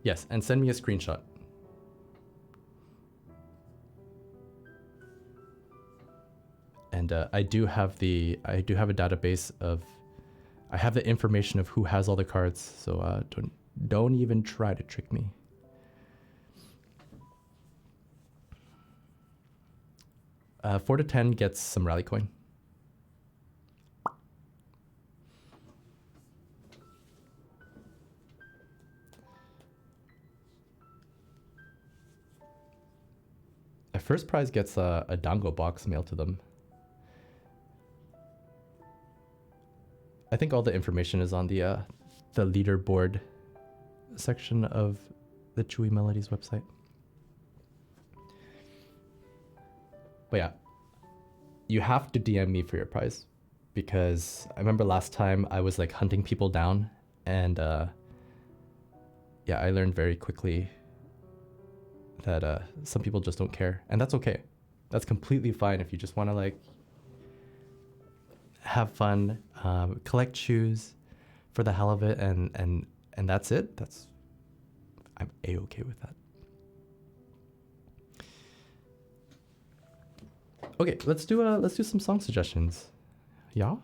Yes, and send me a screenshot. And I do have a database of, I have the information of who has all the cards. So don't even try to trick me. Uh, 4 to 10 gets some rally coin. A first prize gets a dango box mailed to them. I think all the information is on the leaderboard section of the Chewie Melodies website. But yeah, you have to DM me for your prize, because I remember last time I was like hunting people down, and yeah, I learned very quickly that some people just don't care, and that's okay. That's completely fine if you just want to like have fun, collect shoes for the hell of it, and that's it. I'm a-okay with that. Okay, let's do some song suggestions. Yeah?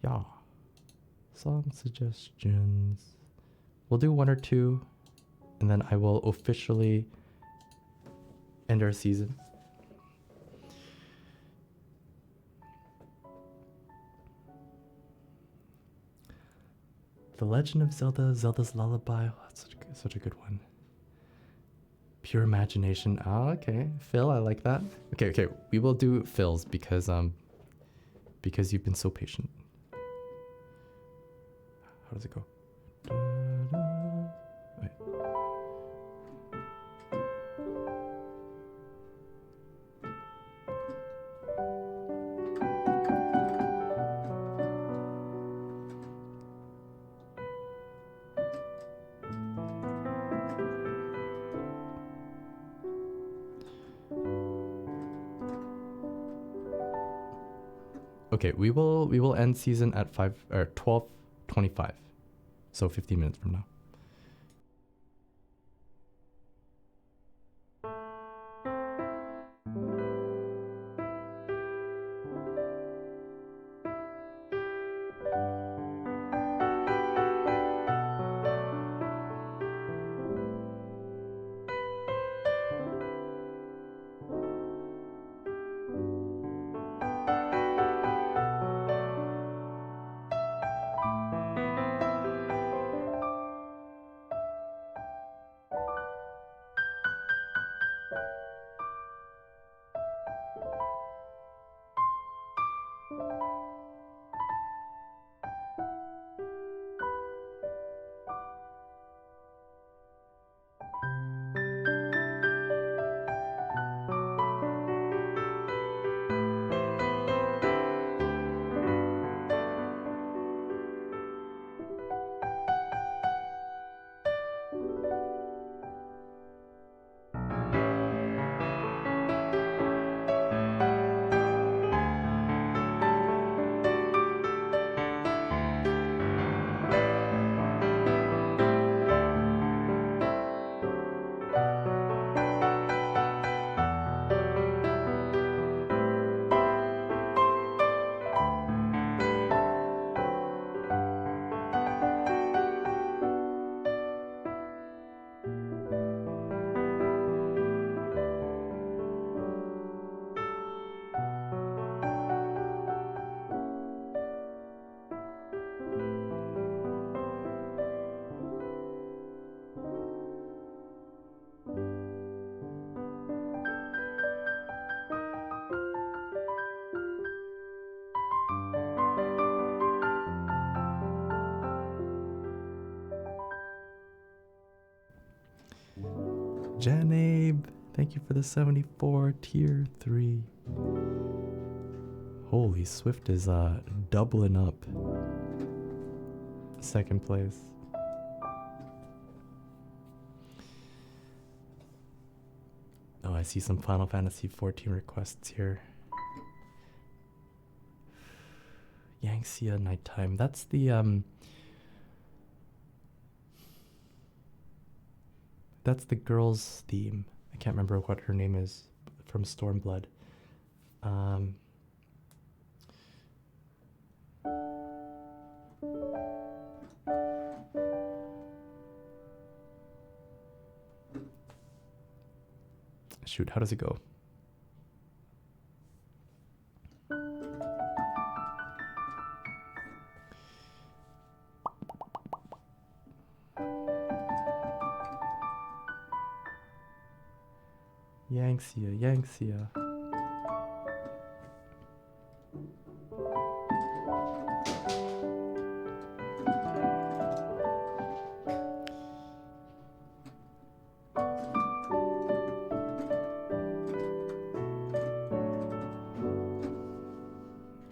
Yeah. Song suggestions. We'll do 1 or 2, and then I will officially end our season. The Legend of Zelda, Zelda's Lullaby. Oh, that's such a good one. Pure Imagination. Ah, okay. Phil, I like that. Okay. We will do Phil's because you've been so patient. How does it go? Wait. Okay, we will end season at 12:25. So 15 minutes from now. Janabe, thank you for the 74 tier 3. Holy, Swift is doubling up. Second place. Oh, I see some Final Fantasy 14 requests here. Yangxia Nighttime. That's the that's the girl's theme. I can't remember what her name is from Stormblood. Shoot, how does it go? Yangxia, Yangxia.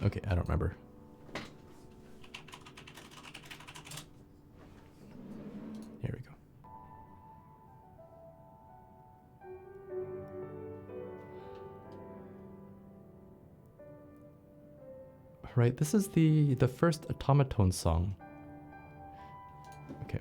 Okay, I don't remember. Here we go. Right, this is the first automaton song. Okay.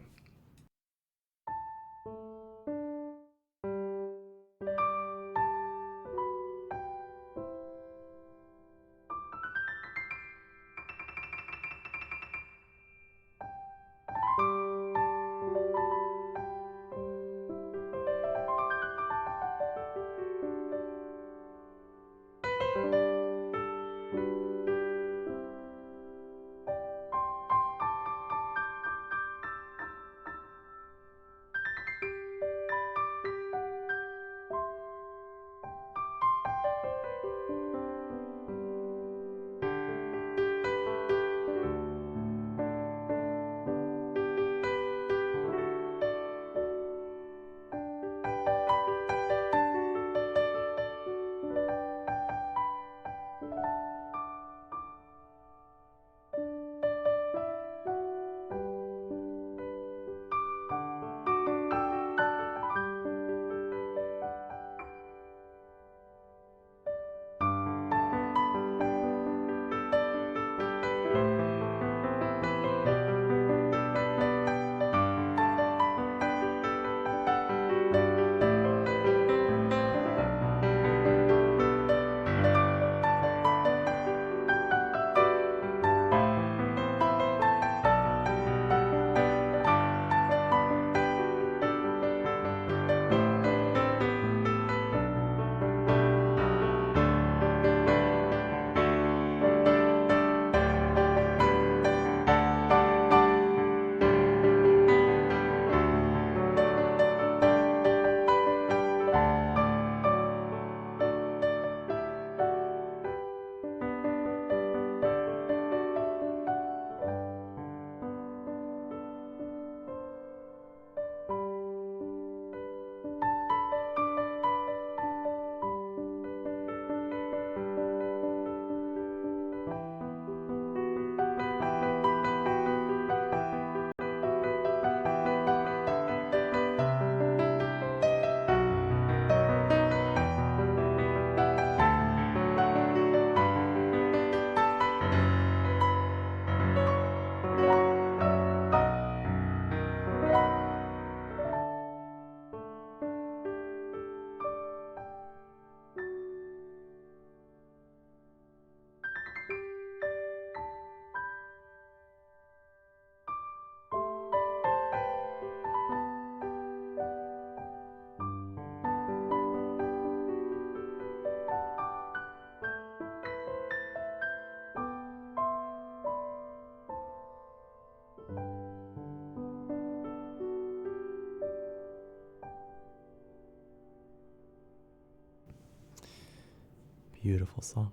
Beautiful song.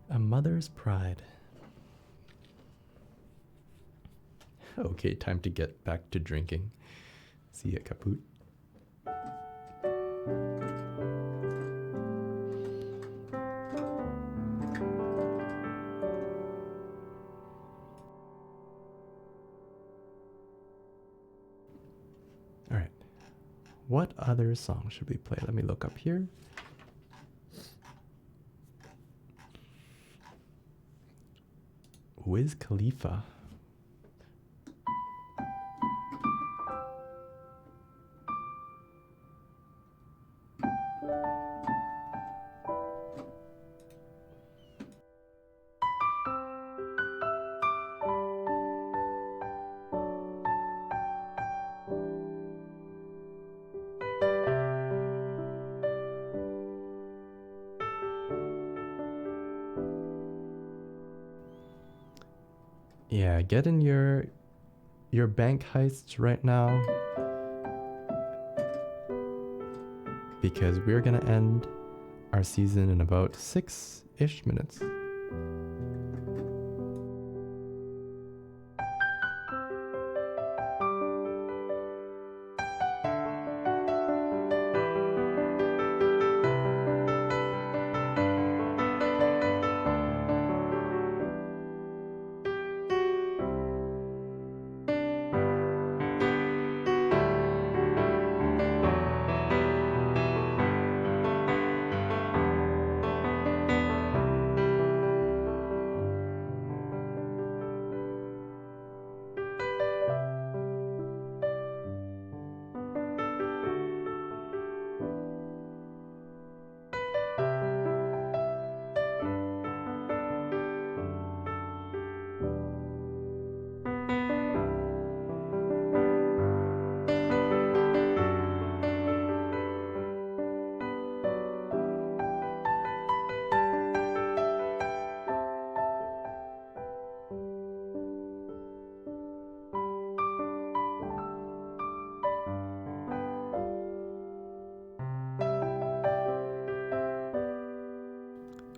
A Mother's Pride. Okay, time to get back to drinking. See ya, Kaput. All right. What other song should we play? Let me look up here. Wiz Khalifa. Yeah, get in your bank heists right now, because we're gonna end our season in about 6-ish minutes.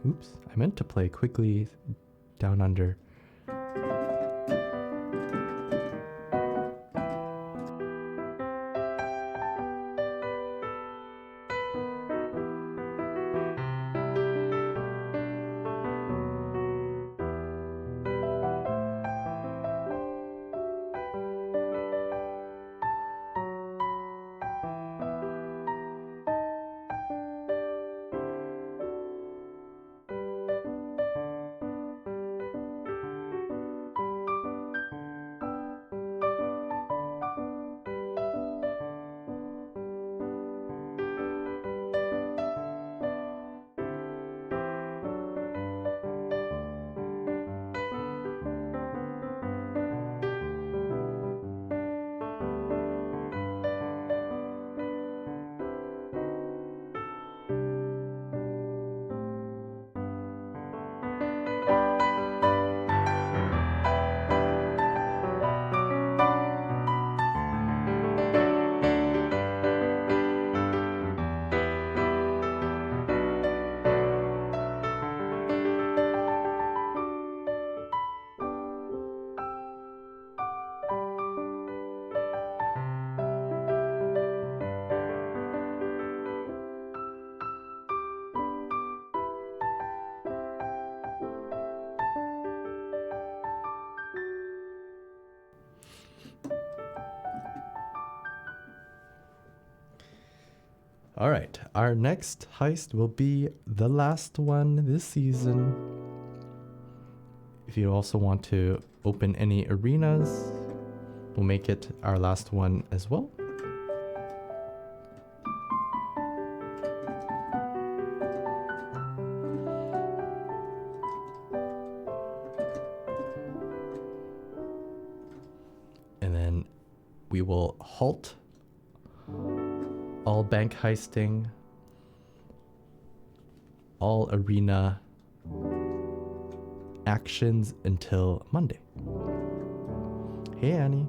Oops, I meant to play Quickly Down Under. All right, our next heist will be the last one this season. If you also want to open any arenas, we'll make it our last one as well. And then we will halt all bank heisting, all arena actions until Monday. Hey, Annie.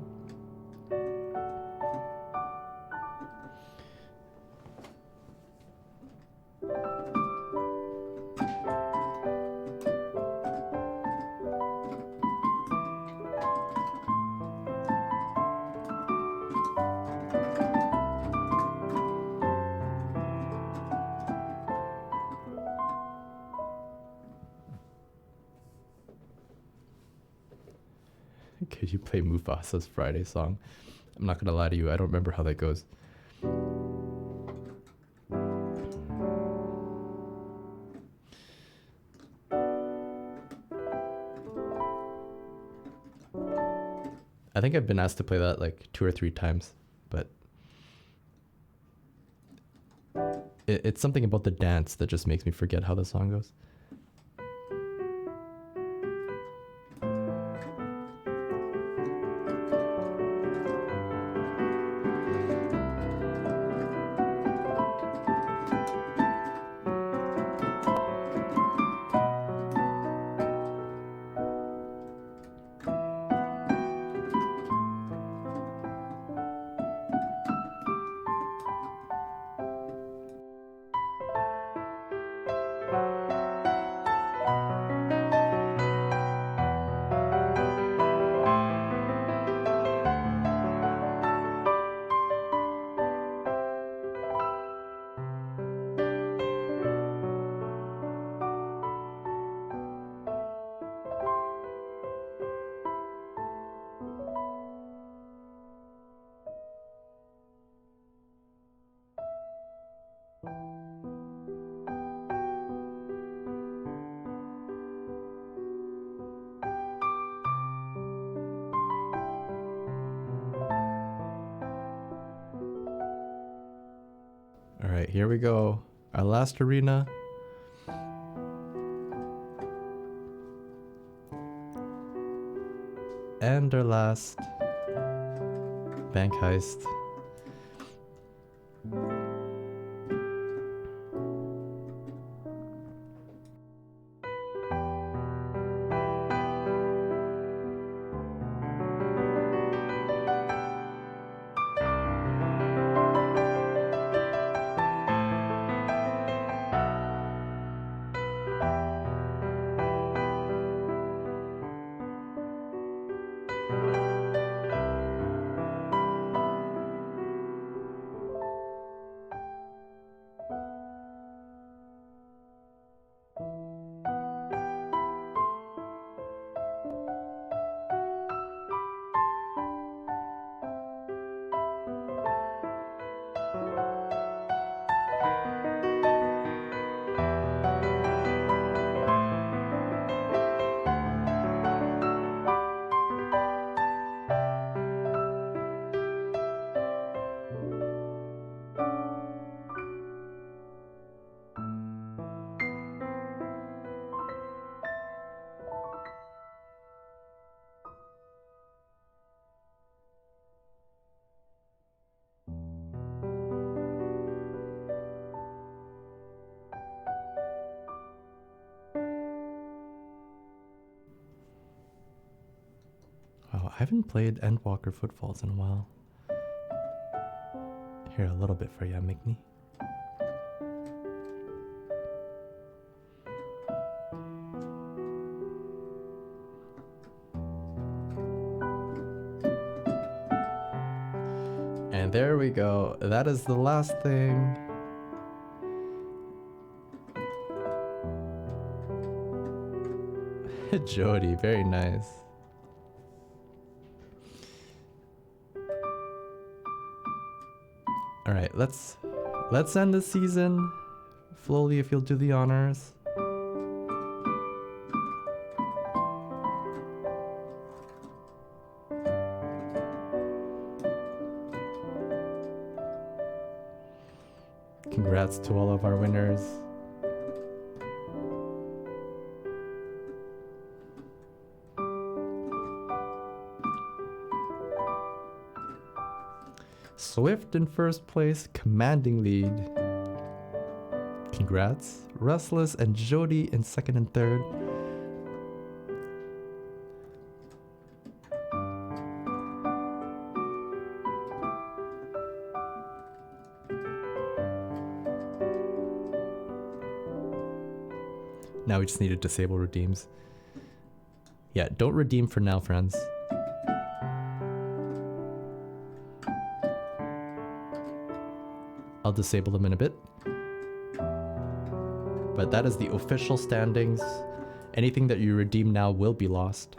Could you play Mufasa's Friday song? I'm not gonna lie to you, I don't remember how that goes. I think I've been asked to play that like 2 or 3 times, but it's something about the dance that just makes me forget how the song goes. All right, here we go. Our last arena. And our last bank heist. Oh, I haven't played Endwalker Footfalls in a while. Here, a little bit for you, Migney. And there we go. That is the last thing. Jody, very nice. All right, let's end the season. Flowly, if you'll do the honors. Congrats to all of our winners. Swift in first place, commanding lead. Congrats. Restless and Jody in second and third. Now we just need to disable redeems. Yeah, don't redeem for now, friends. I'll disable them in a bit. But that is the official standings. Anything that you redeem now will be lost.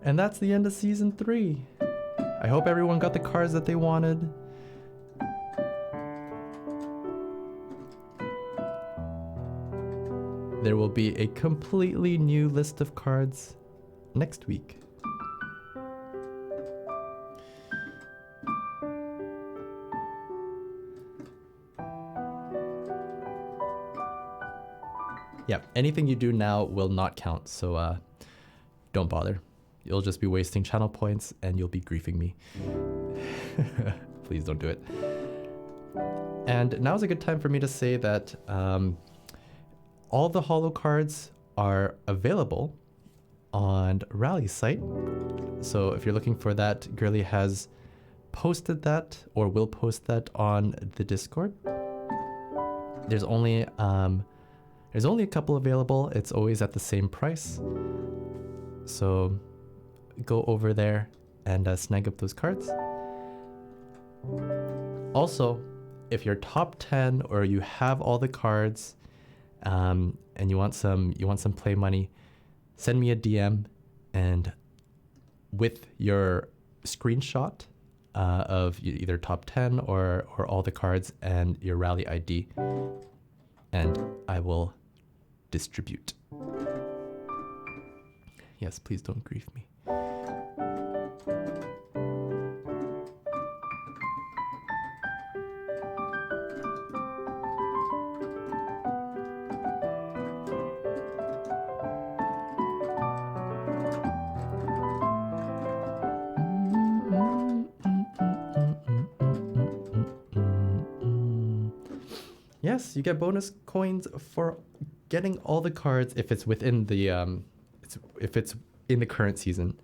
And that's the end of season 3. I hope everyone got the cards that they wanted. There will be a completely new list of cards next week. Yeah, anything you do now will not count, so don't bother. You'll just be wasting channel points and you'll be griefing me. Please don't do it. And now's a good time for me to say that all the holo cards are available on Rally's site. So if you're looking for that, Girly has posted that or will post that on the Discord. There's only a couple available. It's always at the same price. So go over there and snag up those cards. Also, if you're top 10 or you have all the cards and you want some play money, send me a DM and with your screenshot of either top 10 or all the cards and your Rally ID, and I will distribute. Yes, please don't grief me. Yes, you get bonus coins for getting all the cards if it's within the if it's in the current season.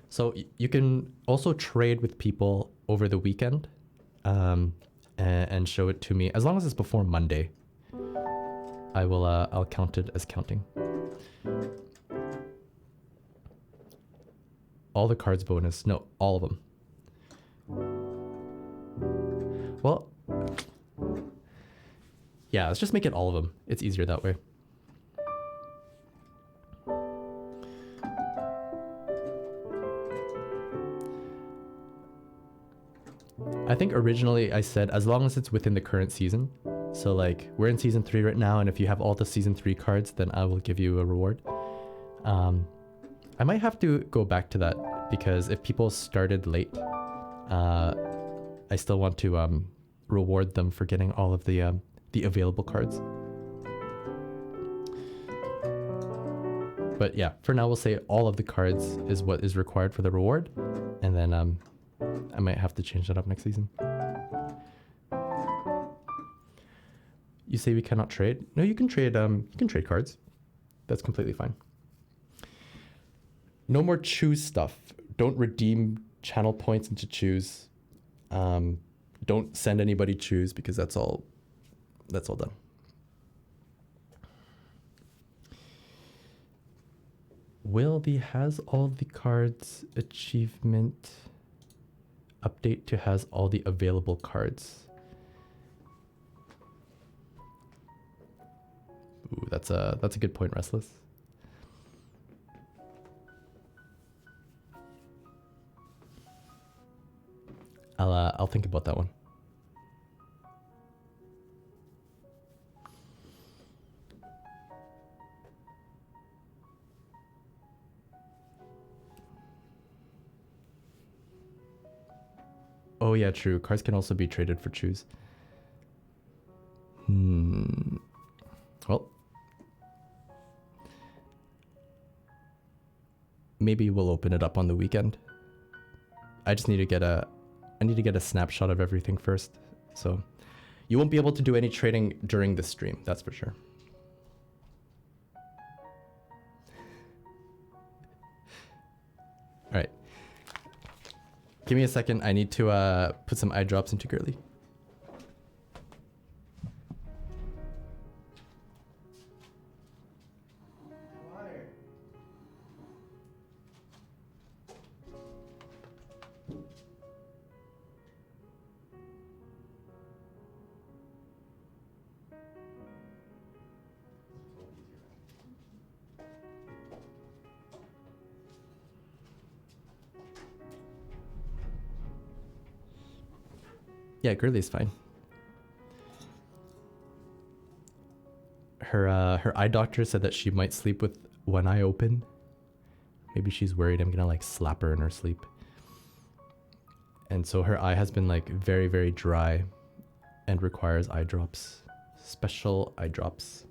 So you can also trade with people over the weekend and show it to me as long as it's before Monday. I'll count it as counting. All the cards bonus. No, all of them. Well, yeah, let's just make it all of them. It's easier that way. I think originally I said as long as it's within the current season. So like we're in season 3 right now, and if you have all the season 3 cards, then I will give you a reward. I might have to go back to that because if people started late, I still want to reward them for getting all of the available cards. But yeah, for now we'll say all of the cards is what is required for the reward, and then I might have to change that up next season. You say we cannot trade? No, you can trade. You can trade cards. That's completely fine. No more choose stuff. Don't redeem channel points into choose. Don't send anybody choose because that's all done. Will the has all the cards achievement update to has all the available cards? Ooh, that's a good point, Restless. I'll think about that one. Oh yeah, true. Cards can also be traded for choose. Well, maybe we'll open it up on the weekend. I just need to get a snapshot of everything first. So you won't be able to do any trading during the stream, that's for sure. All right. Give me a second. I need to put some eye drops into Girly. Yeah, Girly's fine. Her eye doctor said that she might sleep with one eye open. Maybe she's worried I'm gonna like slap her in her sleep. And so her eye has been like very, very dry and requires eye drops. Special eye drops.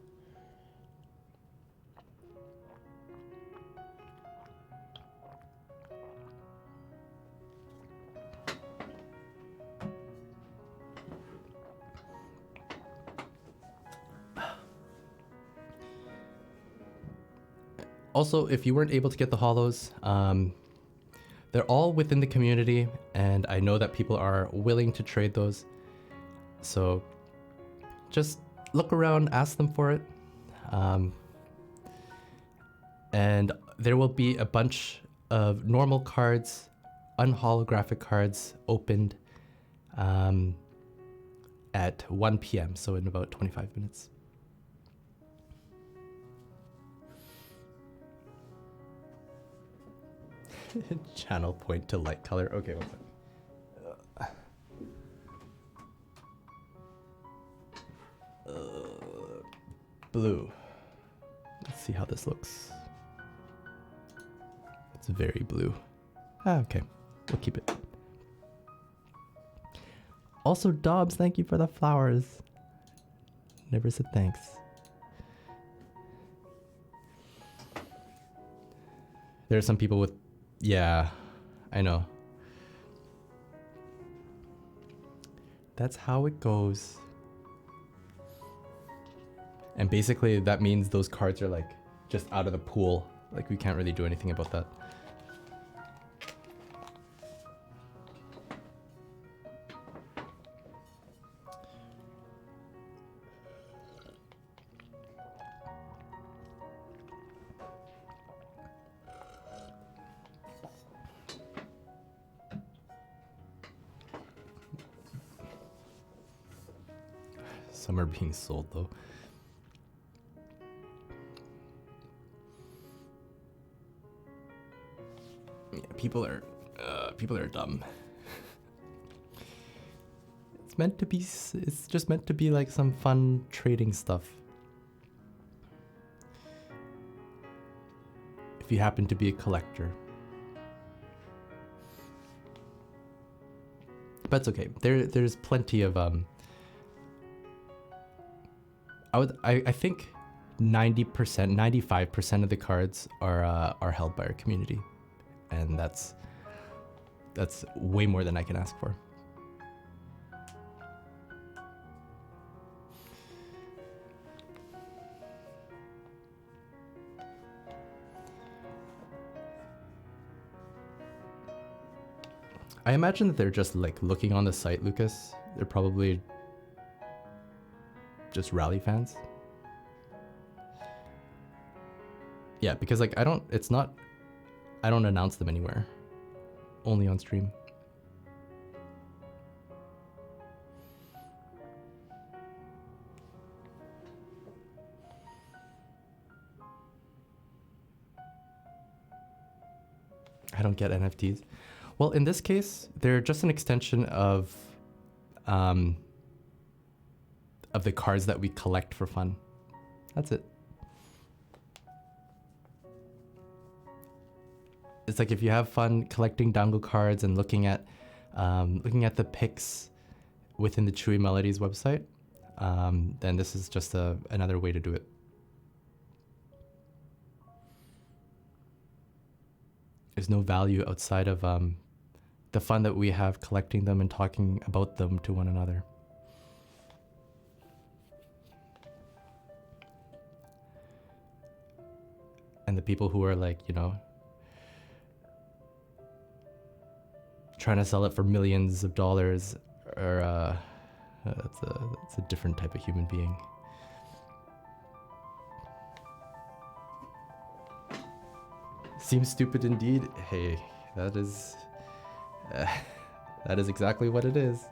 Also, if you weren't able to get the hollows, they're all within the community, and I know that people are willing to trade those. So just look around, ask them for it. And there will be a bunch of normal cards, unholographic cards opened at 1 p.m., so in about 25 minutes. Channel point to light color. Okay, one second. Blue. Let's see how this looks. It's very blue. Okay, we'll keep it. Also, Dobbs, thank you for the flowers. Never said thanks. There are some people with... Yeah, I know. That's how it goes. And basically that means those cards are like just out of the pool. Like we can't really do anything about that. Some are being sold though. Yeah, people are dumb. It's meant to be. It's just meant to be like some fun trading stuff. If you happen to be a collector. But it's okay. There's plenty of I think 90%, 95% of the cards are held by our community, and that's way more than I can ask for. I imagine that they're just like looking on the site, Lucas. They're probably just Rally fans. Yeah, because like I don't announce them anywhere. Only on stream. I don't get NFTs. Well, in this case, they're just an extension of the cards that we collect for fun. That's it. It's like if you have fun collecting dango cards and looking at the pics within the Chewie Melodies website, then this is just another way to do it. There's no value outside of the fun that we have collecting them and talking about them to one another. And the people who are like, you know, trying to sell it for millions of dollars are that's a different type of human being. Seems stupid indeed. Hey, that is exactly what it is.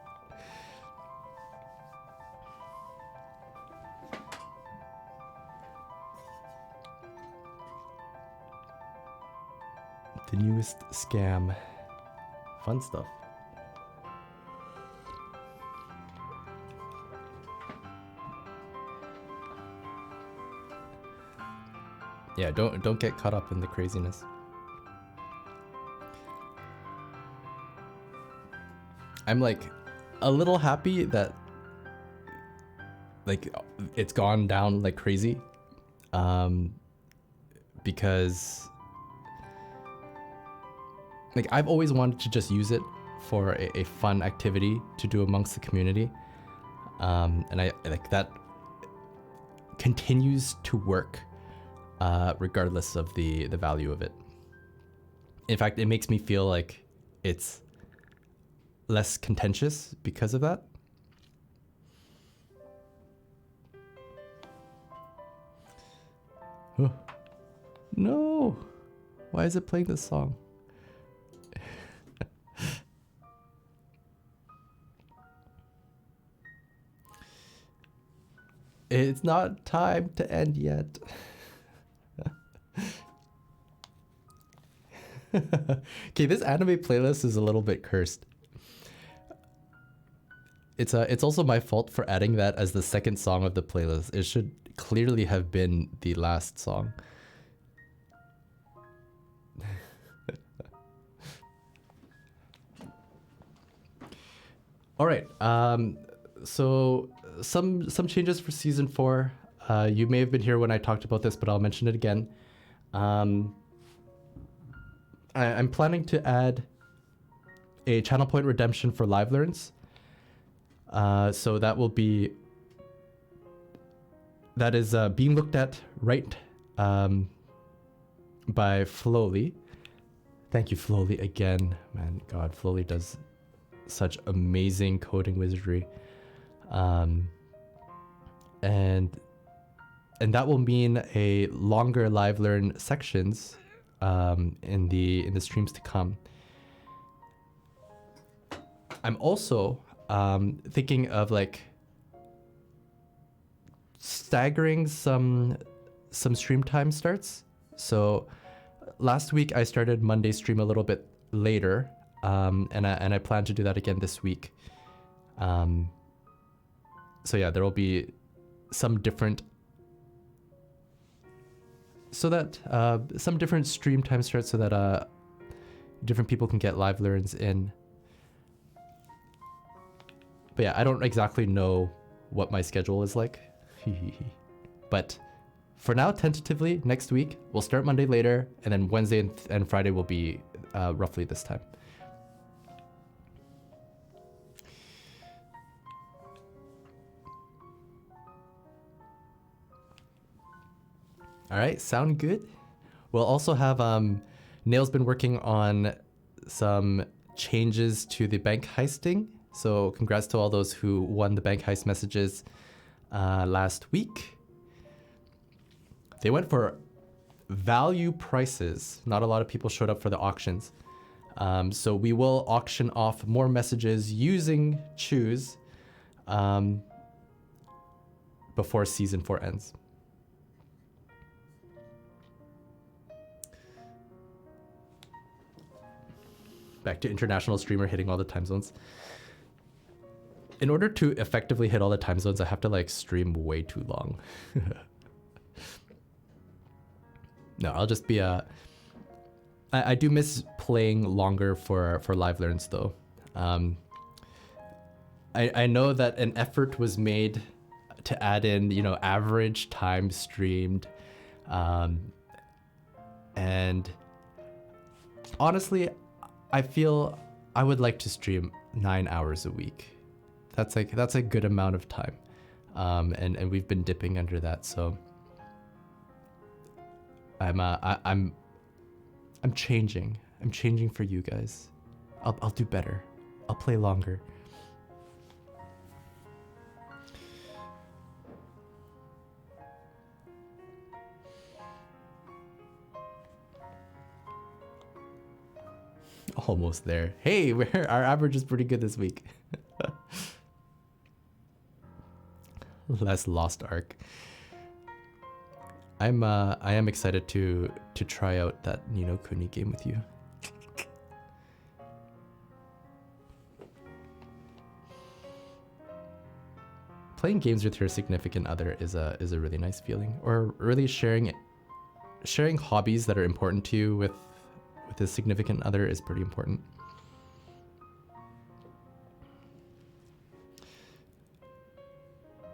The newest scam. Fun stuff. Yeah, don't get caught up in the craziness. I'm like a little happy that like it's gone down like crazy, because like I've always wanted to just use it for a fun activity to do amongst the community, and I like that continues to work regardless of the value of it. In fact, it makes me feel like it's less contentious because of that. Oh. No! Why is it playing this song? It's not time to end yet. Okay, this anime playlist is a little bit cursed. It's also my fault for adding that as the second song of the playlist. It should clearly have been the last song. All right. So some changes for season 4. You may have been here when I talked about this, but I'll mention it again. I'm planning to add a channel point redemption for live learns. So that is being looked at right by Flowly. Thank you, Flowly, again. Man, God, Flowly does such amazing coding wizardry. And that will mean a longer live learn sections in the streams to come. I'm also thinking of like staggering some stream time starts. So last week I started Monday stream a little bit later, and I plan to do that again this week. So yeah, there will be some different stream time starts so that different people can get live learns in. But yeah, I don't exactly know what my schedule is like. But for now, tentatively, next week, we'll start Monday later, and then Wednesday and Friday will be roughly this time. All right, sound good? We'll also have Nail's been working on some changes to the bank heisting. So congrats to all those who won the bank heist messages last week. They went for value prices. Not a lot of people showed up for the auctions. So we will auction off more messages using Choose before season 4 ends. Back to international streamer hitting all the time zones. In order to effectively hit all the time zones, I have to like stream way too long. No, I'll just be I do miss playing longer for live learns though. I know that an effort was made to add in, you know, average time streamed, and honestly, I feel I would like to stream 9 hours a week. That's a good amount of time, and we've been dipping under that. So I'm changing. I'm changing for you guys. I'll do better. I'll play longer. Almost there. Hey, our average is pretty good this week. Less Lost Ark. I am excited to try out that Ni no Kuni game with you. Playing games with your significant other is a really nice feeling, or really sharing sharing hobbies that are important to you with a significant other is pretty important.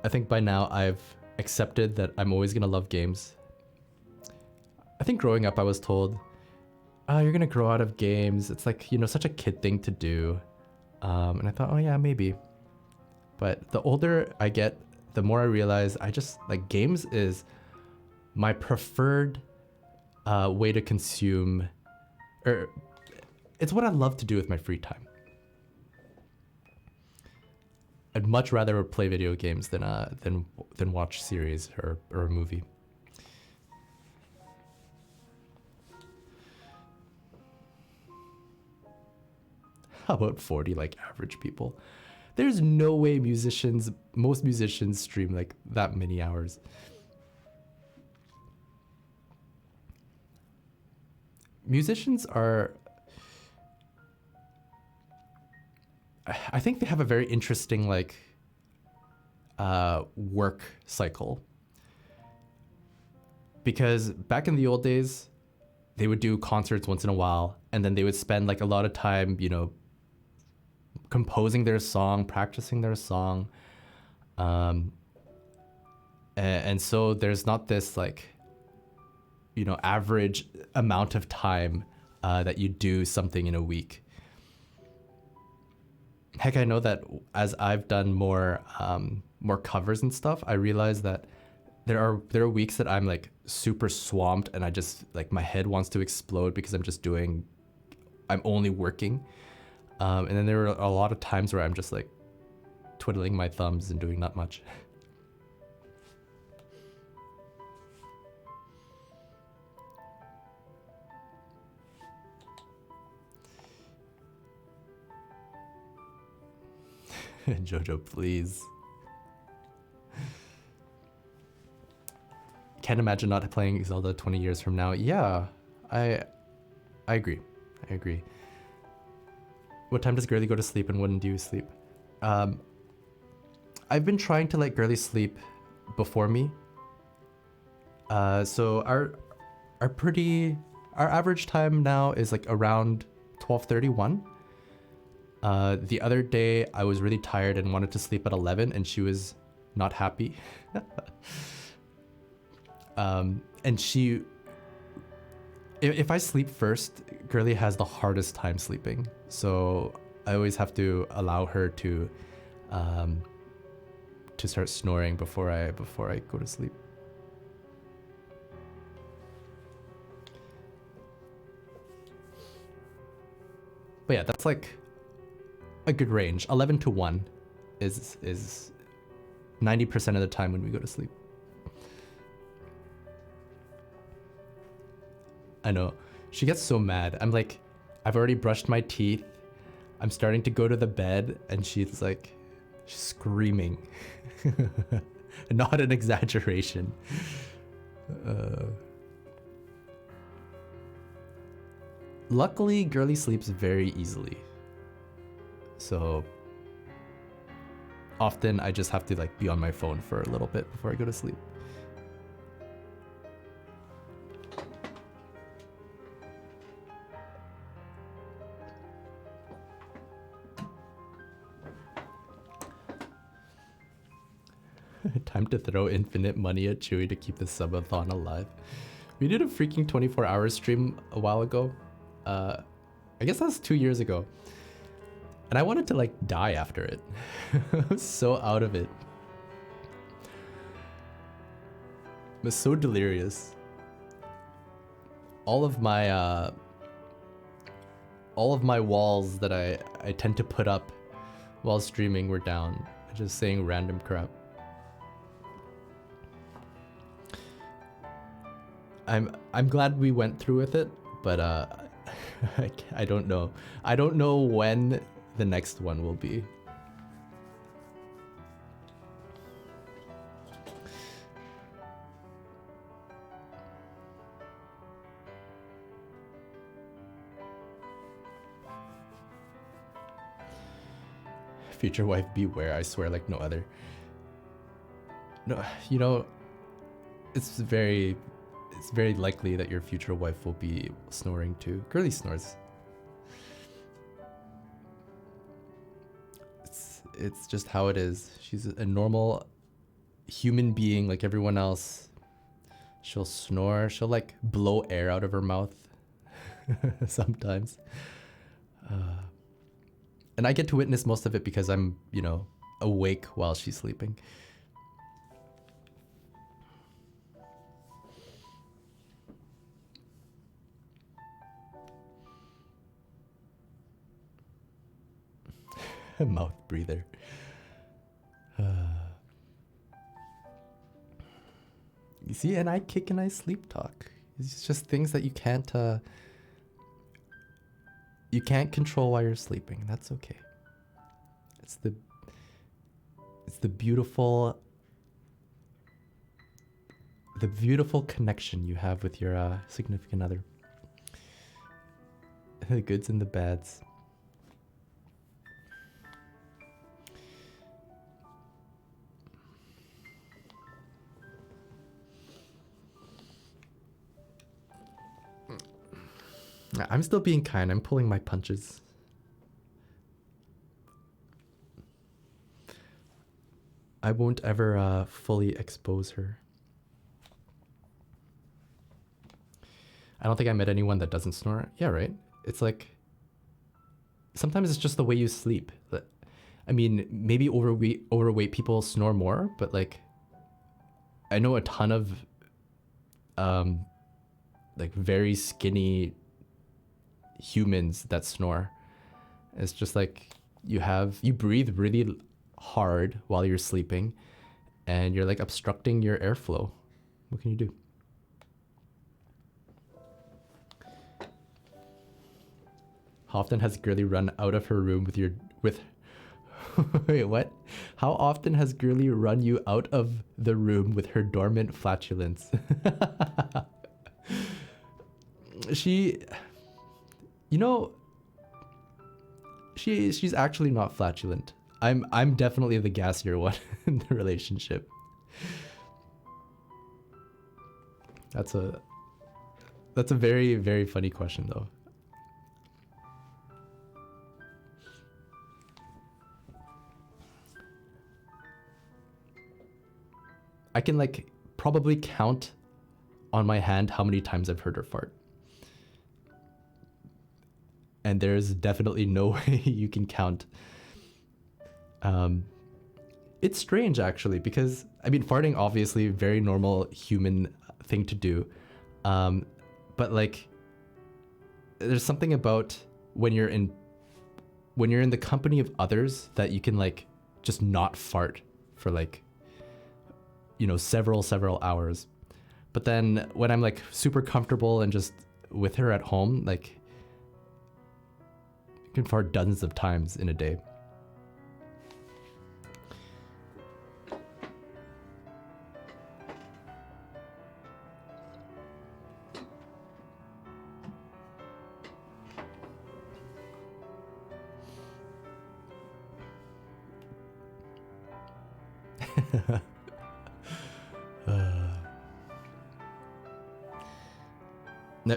I think by now I've accepted that I'm always gonna love games. I think growing up I was told, oh, you're gonna grow out of games. It's like, you know, such a kid thing to do. And I thought, oh yeah, maybe. But the older I get, the more I realize I just like games is my preferred way to consume, or it's what I love to do with my free time. I'd much rather play video games than watch series or a movie. How about 40 like average people? There's no way most musicians stream like that many hours. Musicians are, I think they have a very interesting like work cycle. Because back in the old days, they would do concerts once in a while, and then they would spend like a lot of time, you know, composing their song, practicing their song. And so there's not this like, you know, average amount of time that you do something in a week. Heck, I know that as I've done more covers and stuff, I realize that there are weeks that I'm like super swamped and I just like my head wants to explode because I'm only working. And then there are a lot of times where I'm just like twiddling my thumbs and doing not much. Jojo, please. Can't imagine not playing Zelda 20 years from now. Yeah, I agree. I agree. What time does Girly go to sleep and when do you sleep? I've been trying to let Girly sleep before me. So our average time now is like around 12:31. The other day I was really tired and wanted to sleep at 11 and she was not happy. And if I sleep first, Girly has the hardest time sleeping. So I always have to allow her to start snoring before I go to sleep. But yeah, that's like a good range. 11 to 1 is 90% of the time when we go to sleep. I know. She gets so mad. I'm like, I've already brushed my teeth. I'm starting to go to the bed and she's like screaming. Not an exaggeration. Luckily, Girly sleeps very easily. So often I just have to like be on my phone for a little bit before I go to sleep. Time to throw infinite money at Chewie to keep the subathon alive. We did a freaking 24-hour stream a while ago. I guess that was 2 years ago. And I wanted to like die after it. I was so out of it. It was so delirious. All of my walls that I tend to put up while streaming were down. Just saying random crap. I'm glad we went through with it, but I don't know. I don't know when the next one will be. Future wife beware, I swear like no other. No, you know, it's It's very likely that your future wife will be snoring too. Girly snores. It's just how it is. She's a normal human being like everyone else. She'll snore. She'll like blow air out of her mouth sometimes. And I get to witness most of it because I'm, awake while she's sleeping. Mouth breather. You see, and I kick and I sleep talk. It's just things that you can't control while you're sleeping. That's okay. It's the beautiful connection you have with your significant other. The goods and the bads. I'm still being kind. I'm pulling my punches. I won't ever fully expose her. I don't think I met anyone that doesn't snore. Yeah, right? It's like, sometimes it's just the way you sleep. I mean, maybe overweight people snore more, but like, I know a ton of like very skinny humans that snore. It's just like you breathe really hard while you're sleeping and you're like obstructing your airflow. What can you do? How often has Girly run out of her room with wait, what? How often has Girly run you out of the room with her dormant flatulence? She's actually not flatulent. I'm definitely the gassier one in the relationship. That's a very, very funny question though. I can like probably count on my hand how many times I've heard her fart. And there's definitely no way you can count. It's strange actually, because I mean, farting obviously very normal human thing to do. But like, there's something about when you're in the company of others that you can like just not fart for like, several hours. But then when I'm like super comfortable and just with her at home, like, you can fart dozens of times in a day.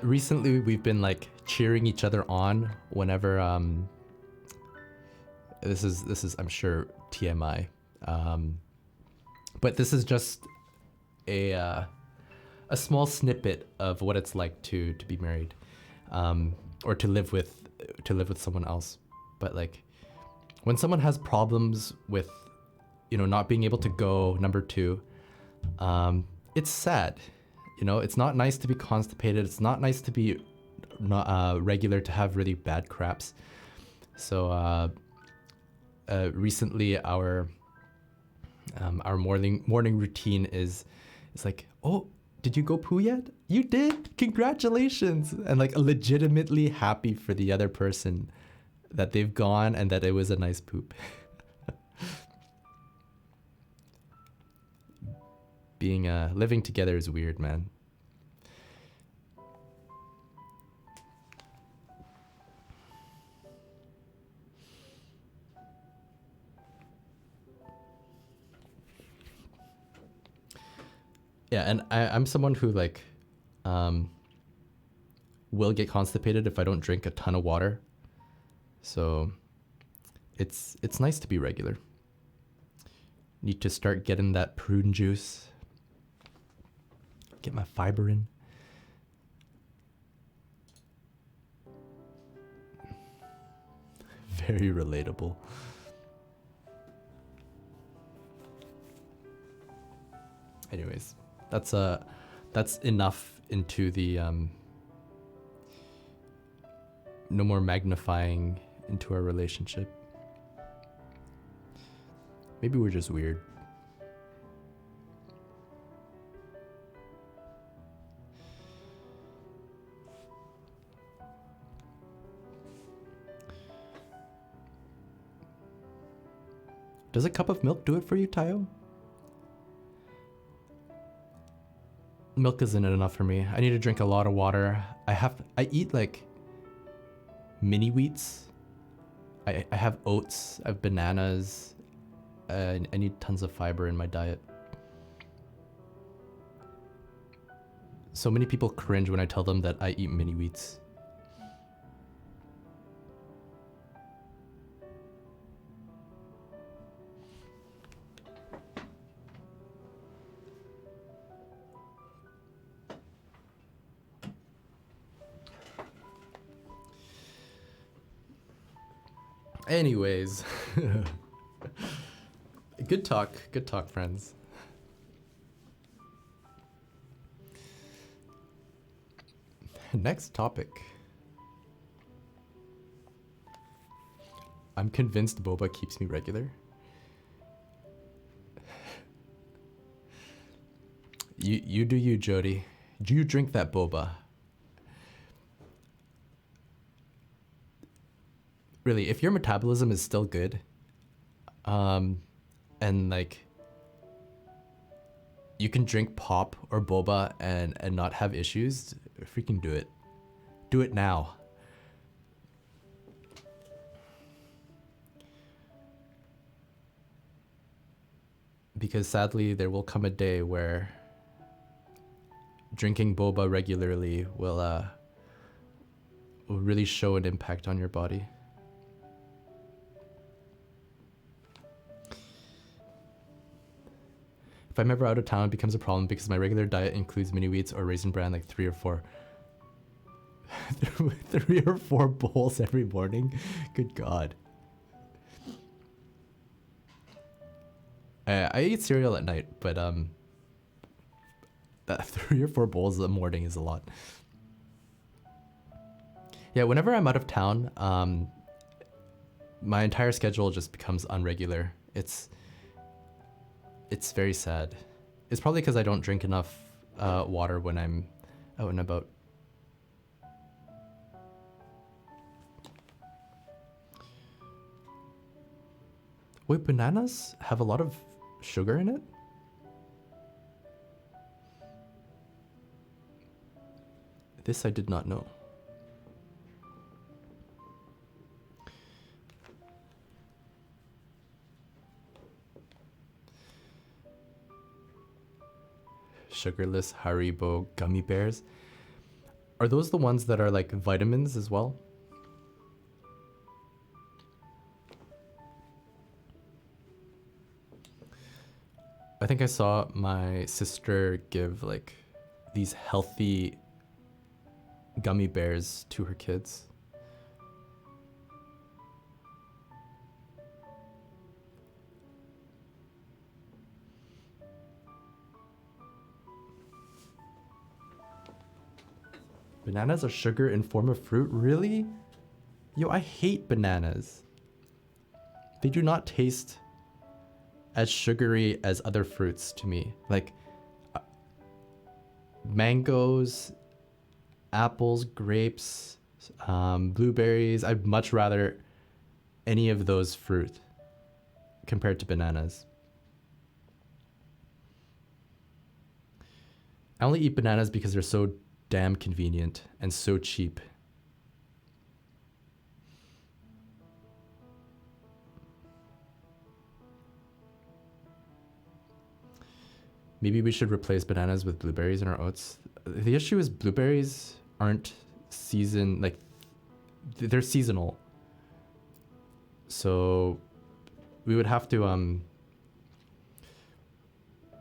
Recently we've been like cheering each other on whenever this is I'm sure TMI, but this is just a small snippet of what it's like to be married, or to live with someone else. But like, when someone has problems with not being able to go, number two, it's sad. It's not nice to be constipated. It's not nice to be not regular, to have really bad craps. So recently our morning routine is like, oh, did you go poo yet? You did? Congratulations. And like legitimately happy for the other person that they've gone and that it was a nice poop. Being living together is weird, man. Yeah, and I'm someone who like, will get constipated if I don't drink a ton of water. So it's nice to be regular. Need to start getting that prune juice. Get my fiber in. Very relatable. Anyways, that's enough into the no more magnifying into our relationship. Maybe we're just weird. Does a cup of milk do it for you, Tayo? Milk isn't enough for me. I need to drink a lot of water. I eat like mini wheats. I have oats, I have bananas. I need tons of fiber in my diet. So many people cringe when I tell them that I eat mini wheats. Anyways, good talk, friends. Next topic. I'm convinced boba keeps me regular. You do you, Jody. Do you drink that boba? Really, if your metabolism is still good, and like you can drink pop or boba and not have issues, freaking do it. Do it now. Because sadly, there will come a day where drinking boba regularly will really show an impact on your body. If I'm ever out of town, it becomes a problem because my regular diet includes mini wheats or raisin bran, like 3 or 4 bowls every morning. Good God. I eat cereal at night, but that 3 or 4 bowls in the morning is a lot. Yeah, whenever I'm out of town, my entire schedule just becomes unregular. It's very sad. It's probably because I don't drink enough water when I'm out and about. Wait, bananas have a lot of sugar in it? This I did not know. Sugarless Haribo gummy bears. Are those the ones that are like vitamins as well? I think I saw my sister give like these healthy gummy bears to her kids. Bananas are sugar in form of fruit? Really? Yo, I hate bananas. They do not taste as sugary as other fruits to me. Like mangoes, apples, grapes, blueberries. I'd much rather any of those fruit compared to bananas. I only eat bananas because they're so damn convenient and so cheap. Maybe we should replace bananas with blueberries in our oats. The issue is blueberries aren't season, like they're seasonal. So we would have to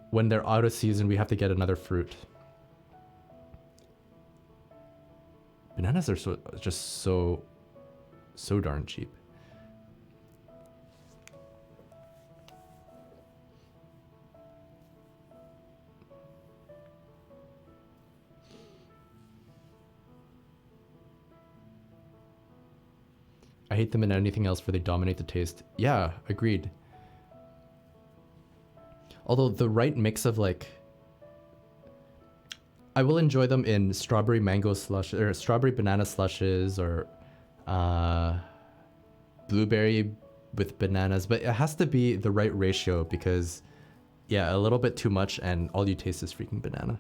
when they're out of season, we have to get another fruit. Bananas are so darn cheap. I hate them in anything else where they dominate the taste. Yeah, agreed. Although the right mix of like, I will enjoy them in strawberry mango slush or strawberry banana slushes or blueberry with bananas, but it has to be the right ratio because yeah, a little bit too much and all you taste is freaking banana.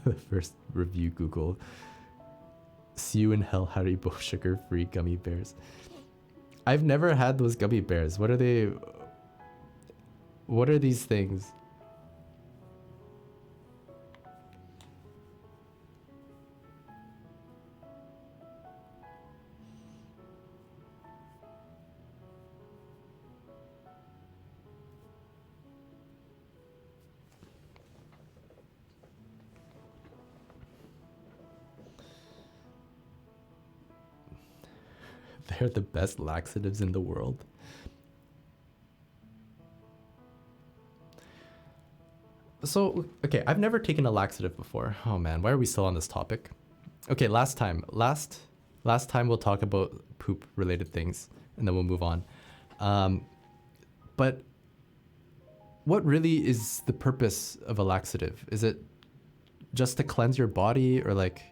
The first review Google. See you in hell, Haribo sugar-free gummy bears. I've never had those gummy bears. What are they? What are these things? They're the best laxatives in the world. So, okay, I've never taken a laxative before. Oh man, why are we still on this topic? Okay, last time we'll talk about poop related things and then we'll move on. But what really is the purpose of a laxative? Is it just to cleanse your body or like...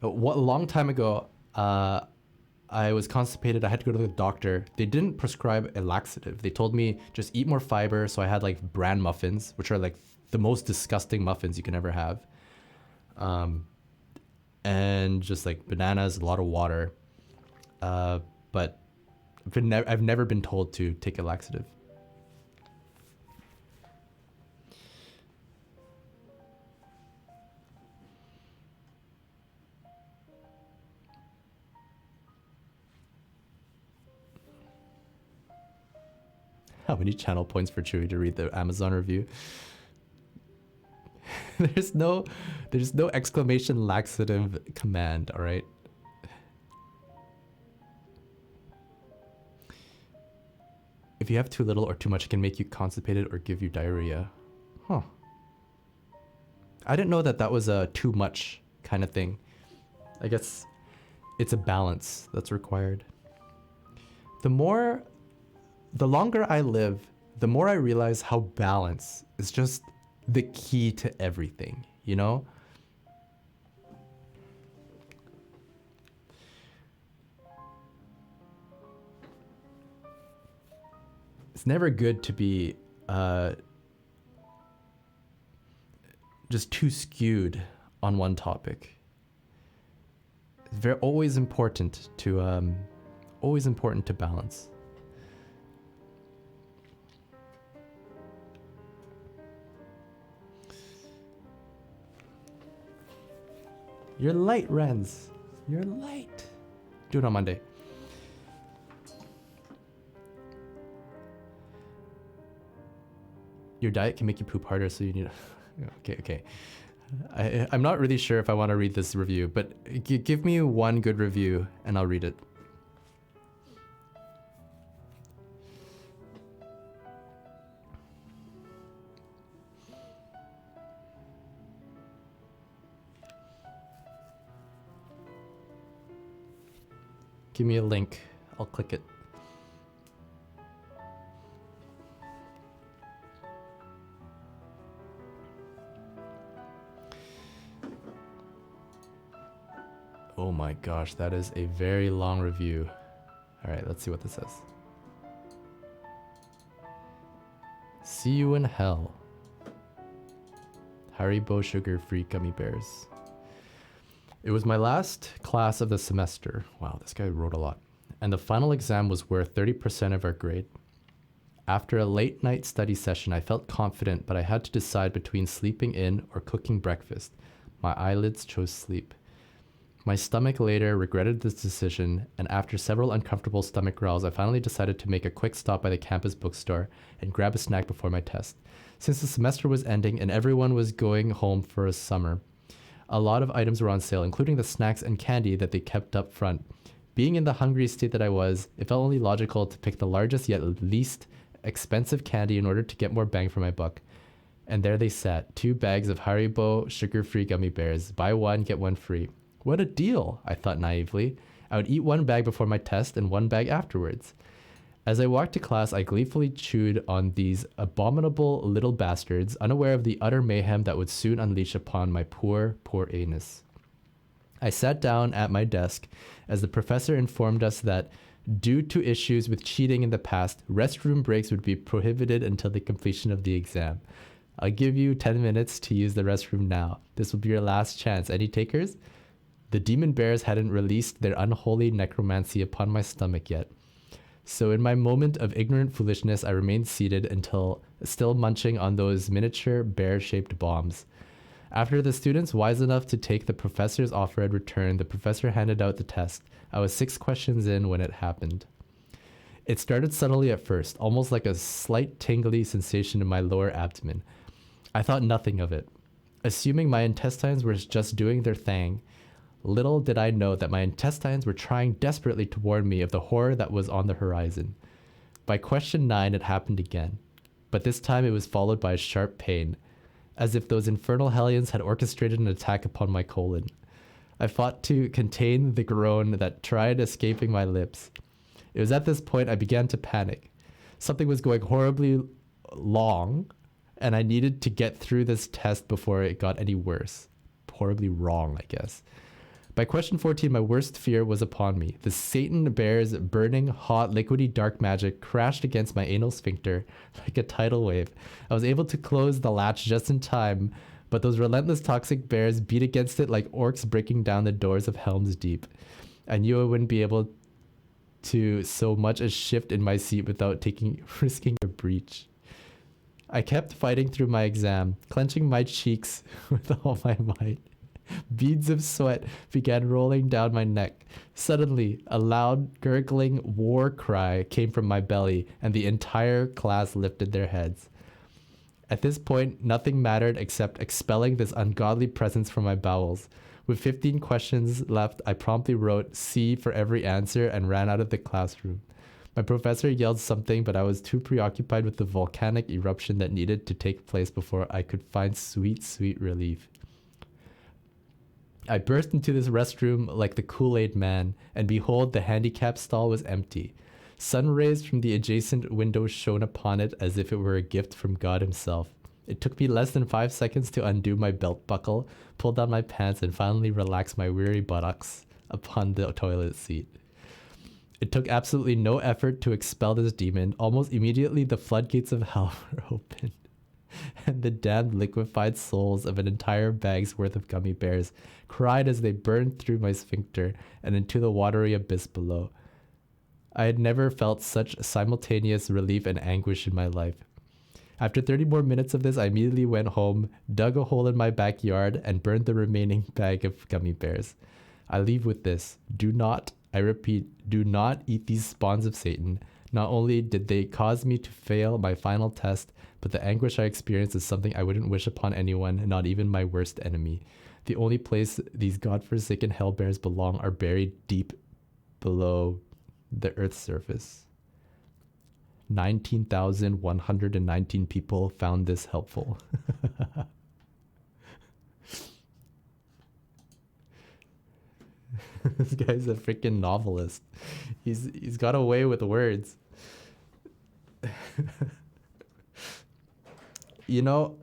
A long time ago, I was constipated. I had to go to the doctor. They didn't prescribe a laxative. They told me just eat more fiber. So I had like bran muffins, which are like the most disgusting muffins you can ever have. And just like bananas, a lot of water. But I've never been told to take a laxative. How many channel points for Chewie to read the Amazon review? There's no exclamation laxative command, all right? If you have too little or too much, it can make you constipated or give you diarrhea. Huh. I didn't know that was a too much kind of thing. I guess it's a balance that's required. The longer I live, the more I realize how balance is just the key to everything, you know? It's never good to be just too skewed on one topic. It's always important to balance. You're light, Renz. You're light. Do it on Monday. Your diet can make you poop harder, so you need... Okay. I'm not really sure if I want to read this review, but give me one good review and I'll read it. Give me a link. I'll click it. Oh my gosh, that is a very long review. All right, let's see what this says. See you in hell. Haribo sugar-free gummy bears. It was my last class of the semester. Wow, this guy wrote a lot. And the final exam was worth 30% of our grade. After a late night study session, I felt confident, but I had to decide between sleeping in or cooking breakfast. My eyelids chose sleep. My stomach later regretted this decision, and after several uncomfortable stomach growls, I finally decided to make a quick stop by the campus bookstore and grab a snack before my test. Since the semester was ending and everyone was going home for a summer, a lot of items were on sale, including the snacks and candy that they kept up front. Being in the hungry state that I was, it felt only logical to pick the largest yet least expensive candy in order to get more bang for my buck. And there they sat, 2 bags of Haribo sugar-free gummy bears. Buy one, get one free. What a deal, I thought naively. I would eat 1 bag before my test and 1 bag afterwards. As I walked to class, I gleefully chewed on these abominable little bastards, unaware of the utter mayhem that would soon unleash upon my poor anus. I sat down at my desk as the professor informed us that, due to issues with cheating in the past, restroom breaks would be prohibited until the completion of the exam. I'll give you 10 minutes to use the restroom now. This will be your last chance. Any takers? The demon bears hadn't released their unholy necromancy upon my stomach yet. So in my moment of ignorant foolishness, I remained seated until still munching on those miniature bear-shaped bombs. After the students wise enough to take the professor's offer had returned, the professor handed out the test. I was 6 questions in when it happened. It started subtly at first, almost like a slight tingly sensation in my lower abdomen. I thought nothing of it. Assuming my intestines were just doing their thing, little did I know that my intestines were trying desperately to warn me of the horror that was on the horizon. By question 9, it happened again. But this time it was followed by a sharp pain, as if those infernal hellions had orchestrated an attack upon my colon. I fought to contain the groan that tried escaping my lips. It was at this point I began to panic. Something was going horribly long, and I needed to get through this test before it got any worse. Horribly wrong, I guess. By question 14, my worst fear was upon me. The Satan bear's burning, hot, liquidy dark magic crashed against my anal sphincter like a tidal wave. I was able to close the latch just in time, but those relentless toxic bears beat against it like orcs breaking down the doors of Helm's Deep. I knew I wouldn't be able to so much as shift in my seat without risking a breach. I kept fighting through my exam, clenching my cheeks with all my might. Beads of sweat began rolling down my neck. Suddenly, a loud, gurgling war cry came from my belly, and the entire class lifted their heads. At this point, nothing mattered except expelling this ungodly presence from my bowels. With 15 questions left, I promptly wrote C for every answer and ran out of the classroom. My professor yelled something, but I was too preoccupied with the volcanic eruption that needed to take place before I could find sweet relief. I burst into this restroom like the Kool-Aid man, and behold, the handicap stall was empty. Sun rays from the adjacent window shone upon it as if it were a gift from God himself. It took me less than 5 seconds to undo my belt buckle, pull down my pants, and finally relax my weary buttocks upon the toilet seat. It took absolutely no effort to expel this demon. Almost immediately, the floodgates of hell were opened, and the damned liquefied souls of an entire bag's worth of gummy bears cried as they burned through my sphincter and into the watery abyss below. I had never felt such simultaneous relief and anguish in my life. After 30 more minutes of this, I immediately went home, dug a hole in my backyard, and burned the remaining bag of gummy bears. I leave with this. Do not, I repeat, do not eat these spawns of Satan. Not only did they cause me to fail my final test, but the anguish I experienced is something I wouldn't wish upon anyone, not even my worst enemy. The only place these godforsaken hellbears belong are buried deep below the Earth's surface. 19,119 people found this helpful. This guy's a freaking novelist. He's got away with words. You know,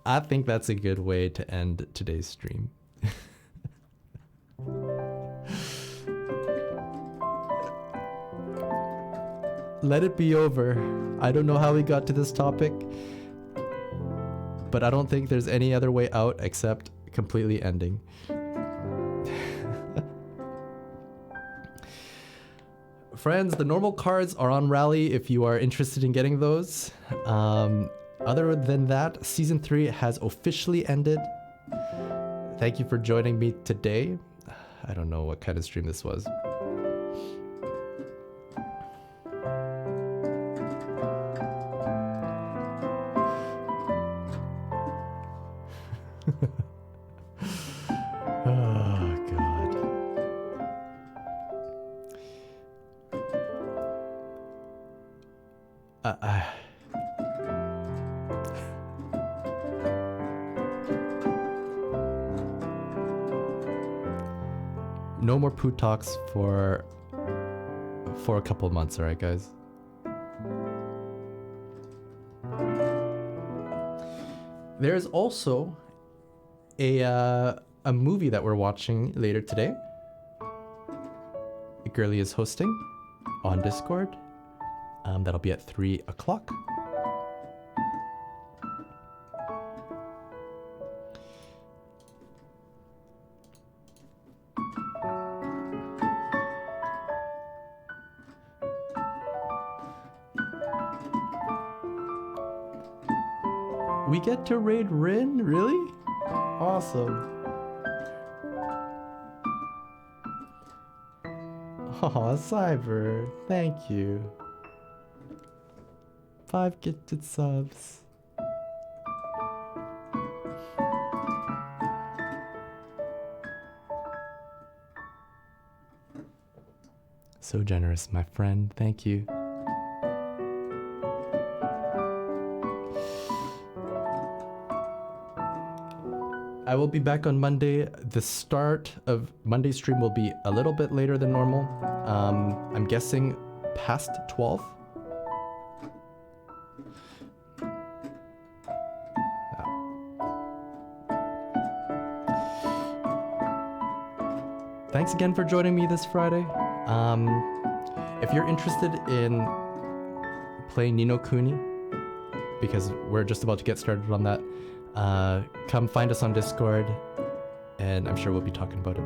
I think that's a good way to end today's stream. Let it be over. I don't know how we got to this topic, but I don't think there's any other way out except completely ending. Friends, the normal cards are on Rally if you are interested in getting those. Other than that, Season 3 has officially ended. Thank you for joining me today. I don't know what kind of stream this was. Oh, God. No more poo talks for a couple months, alright guys? There's also a movie that we're watching later today. Girly is hosting on Discord. That'll be at 3 o'clock. We get to raid Rin? Really? Awesome. Aw, Cyber. Thank you. 5 gifted subs. So generous, my friend. Thank you. I will be back on Monday. The start of Monday's stream will be a little bit later than normal. I'm guessing past 12. Thanks again for joining me this Friday. If you're interested in playing Ni no Kuni, because we're just about to get started on that, come find us on Discord, and I'm sure we'll be talking about it.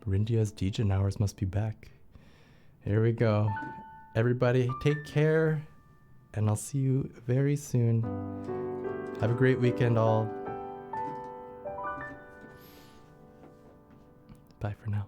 Rindia's Dejin hours must be back. Here we go. Everybody, take care, and I'll see you very soon. Have a great weekend, all. Bye for now.